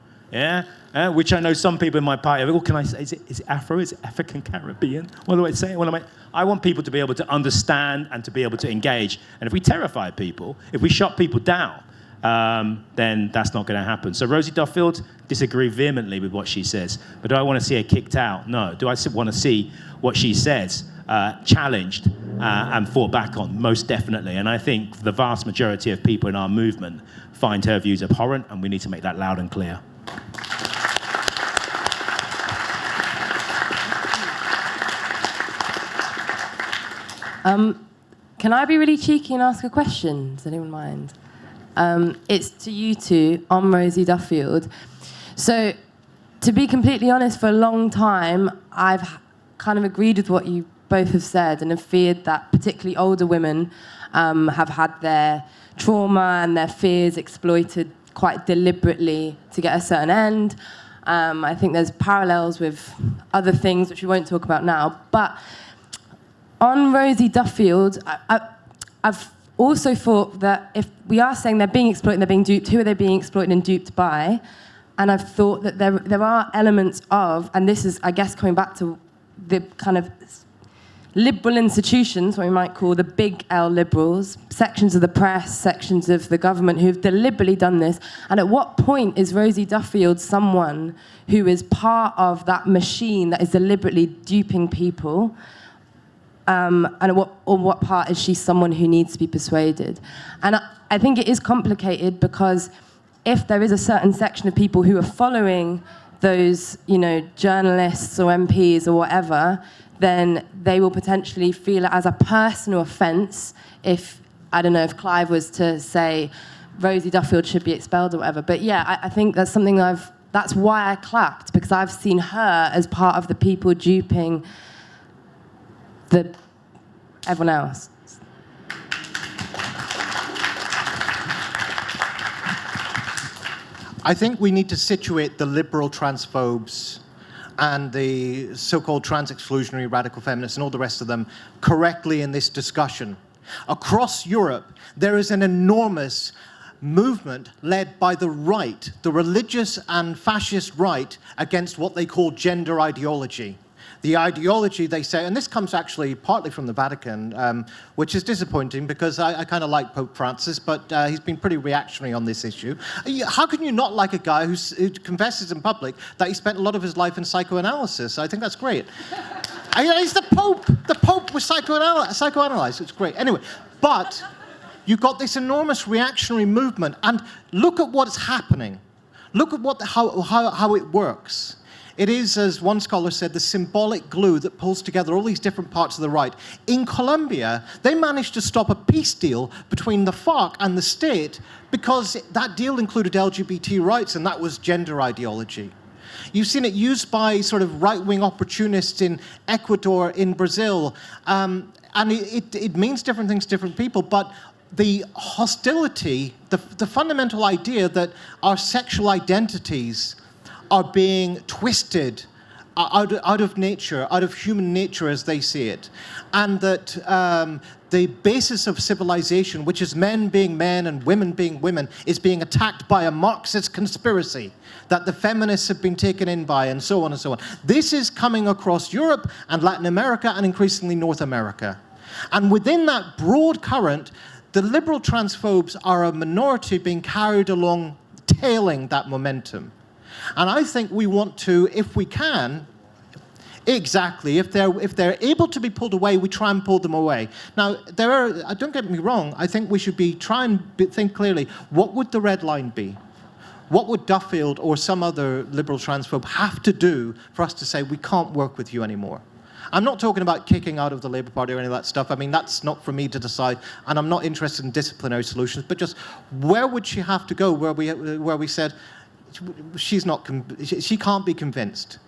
which I know some people in my party, oh, can I say, is it Afro? Is it African Caribbean? What do I say? I want people to be able to understand and to be able to engage. And if we terrify people, if we shut people down, then that's not going to happen. So Rosie Duffield, disagree vehemently with what she says. But do I want to see her kicked out? No. Do I want to see what she says challenged and fought back on? Most definitely. And I think the vast majority of people in our movement find her views abhorrent, and we need to make that loud and clear. Can I be really cheeky and ask a question? Does anyone mind? It's to you two on Rosie Duffield. So, to be completely honest, for a long time, I've kind of agreed with what you both have said and have feared that particularly older women have had their trauma and their fears exploited quite deliberately to get a certain end. I think there's parallels with other things which we won't talk about now. But on Rosie Duffield, I've also thought that if we are saying they're being exploited and they're being duped, who are they being exploited and duped by? And I've thought that there are elements of, and this is, I guess, coming back to the kind of liberal institutions, what we might call the big L liberals, sections of the press, sections of the government who've deliberately done this. And at what point is Rosie Duffield someone who is part of that machine that is deliberately duping people? And at what part is she someone who needs to be persuaded? And I think it is complicated, because if there is a certain section of people who are following those, journalists or MPs or whatever, then they will potentially feel it as a personal offence if, I don't know, if Clive was to say Rosie Duffield should be expelled or whatever. But yeah, I think that's something that's why I clapped, because I've seen her as part of the people duping everyone else. I think we need to situate the liberal transphobes and the so-called trans-exclusionary radical feminists and all the rest of them correctly in this discussion. Across Europe, there is an enormous movement led by the right, the religious and fascist right, against what they call gender ideology. The ideology, they say, and this comes actually partly from the Vatican, which is disappointing because I kind of like Pope Francis, but he's been pretty reactionary on this issue. How can you not like a guy who confesses in public that he spent a lot of his life in psychoanalysis? I think that's great. He's the Pope. The Pope was psychoanalyzed. It's great. Anyway, but you've got this enormous reactionary movement, and look at what's happening. Look at how it works. It is, as one scholar said, the symbolic glue that pulls together all these different parts of the right. In Colombia, they managed to stop a peace deal between the FARC and the state because that deal included LGBT rights, and that was gender ideology. You've seen it used by sort of right-wing opportunists in Ecuador, in Brazil, and it means different things to different people, but the hostility, the fundamental idea that our sexual identities are being twisted out of nature, out of human nature as they see it. And that the basis of civilization, which is men being men and women being women, is being attacked by a Marxist conspiracy that the feminists have been taken in by, and so on and so on. This is coming across Europe and Latin America and increasingly North America. And within that broad current, the liberal transphobes are a minority being carried along, tailing that momentum. And I think we want to, if we can, exactly, if they're able to be pulled away, we try and pull them away. Now, don't get me wrong, I think we should try and think clearly, what would the red line be? What would Duffield or some other liberal transphobe have to do for us to say, we can't work with you anymore? I'm not talking about kicking out of the Labour Party or any of that stuff. I mean, that's not for me to decide, and I'm not interested in disciplinary solutions, but just where would she have to go where we said, she can't be convinced.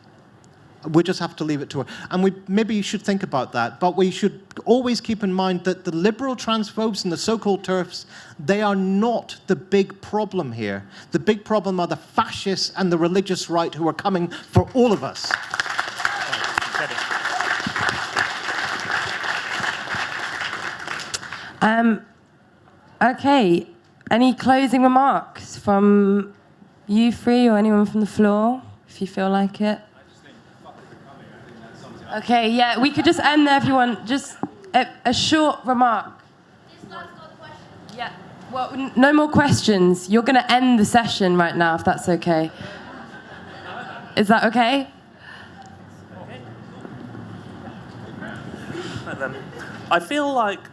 We just have to leave it to her. And maybe you should think about that, but we should always keep in mind that the liberal transphobes and the so-called TERFs, they are not the big problem here. The big problem are the fascists and the religious right who are coming for all of us. Okay, any closing remarks from you three or anyone from the floor, if you feel like it? Okay, yeah, we could just end there if you want. Just a short remark. Yeah, well, no more questions. You're going to end the session right now, if that's okay. Is that okay? I feel like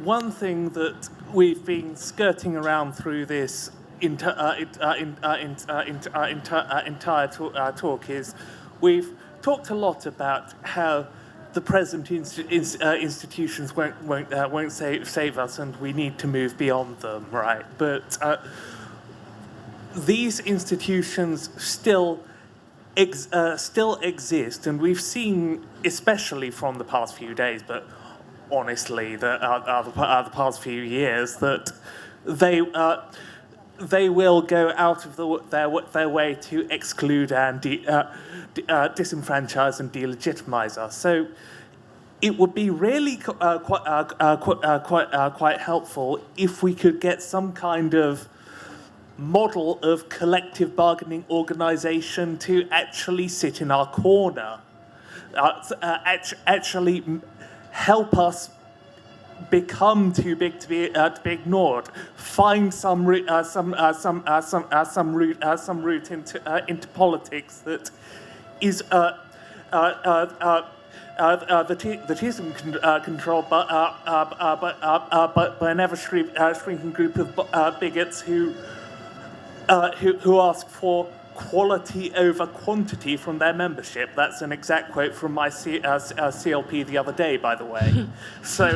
one thing that we've been skirting around through this entire talk is we've talked a lot about how the present institutions won't save us, and we need to move beyond them, right? But these institutions still exist, and we've seen, especially from the past few days, but honestly, the past few years, that they will go out of their way to exclude and disenfranchise and delegitimize us. So it would be really quite helpful if we could get some kind of model of collective bargaining organisation to actually sit in our corner, actually help us become too big to be ignored. Find some route into politics that is that isn't controlled by an ever shrinking group of bigots who ask for quality over quantity from their membership. That's an exact quote from my CLP the other day, by the way. So,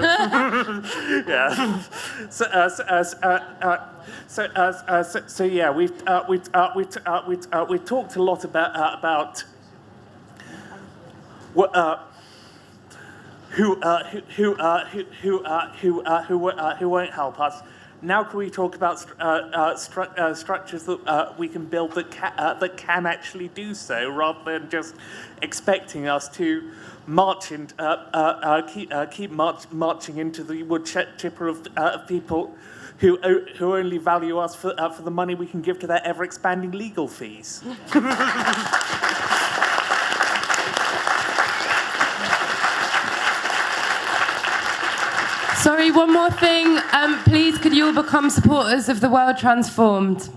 yeah. So yeah, we've talked a lot about who won't help us. Now can we talk about structures that we can build that can actually do so, rather than just expecting us to marching into the wood chipper of people who only value us for the money we can give to their ever-expanding legal fees. Sorry, one more thing. Please, could you all become supporters of The World Transformed?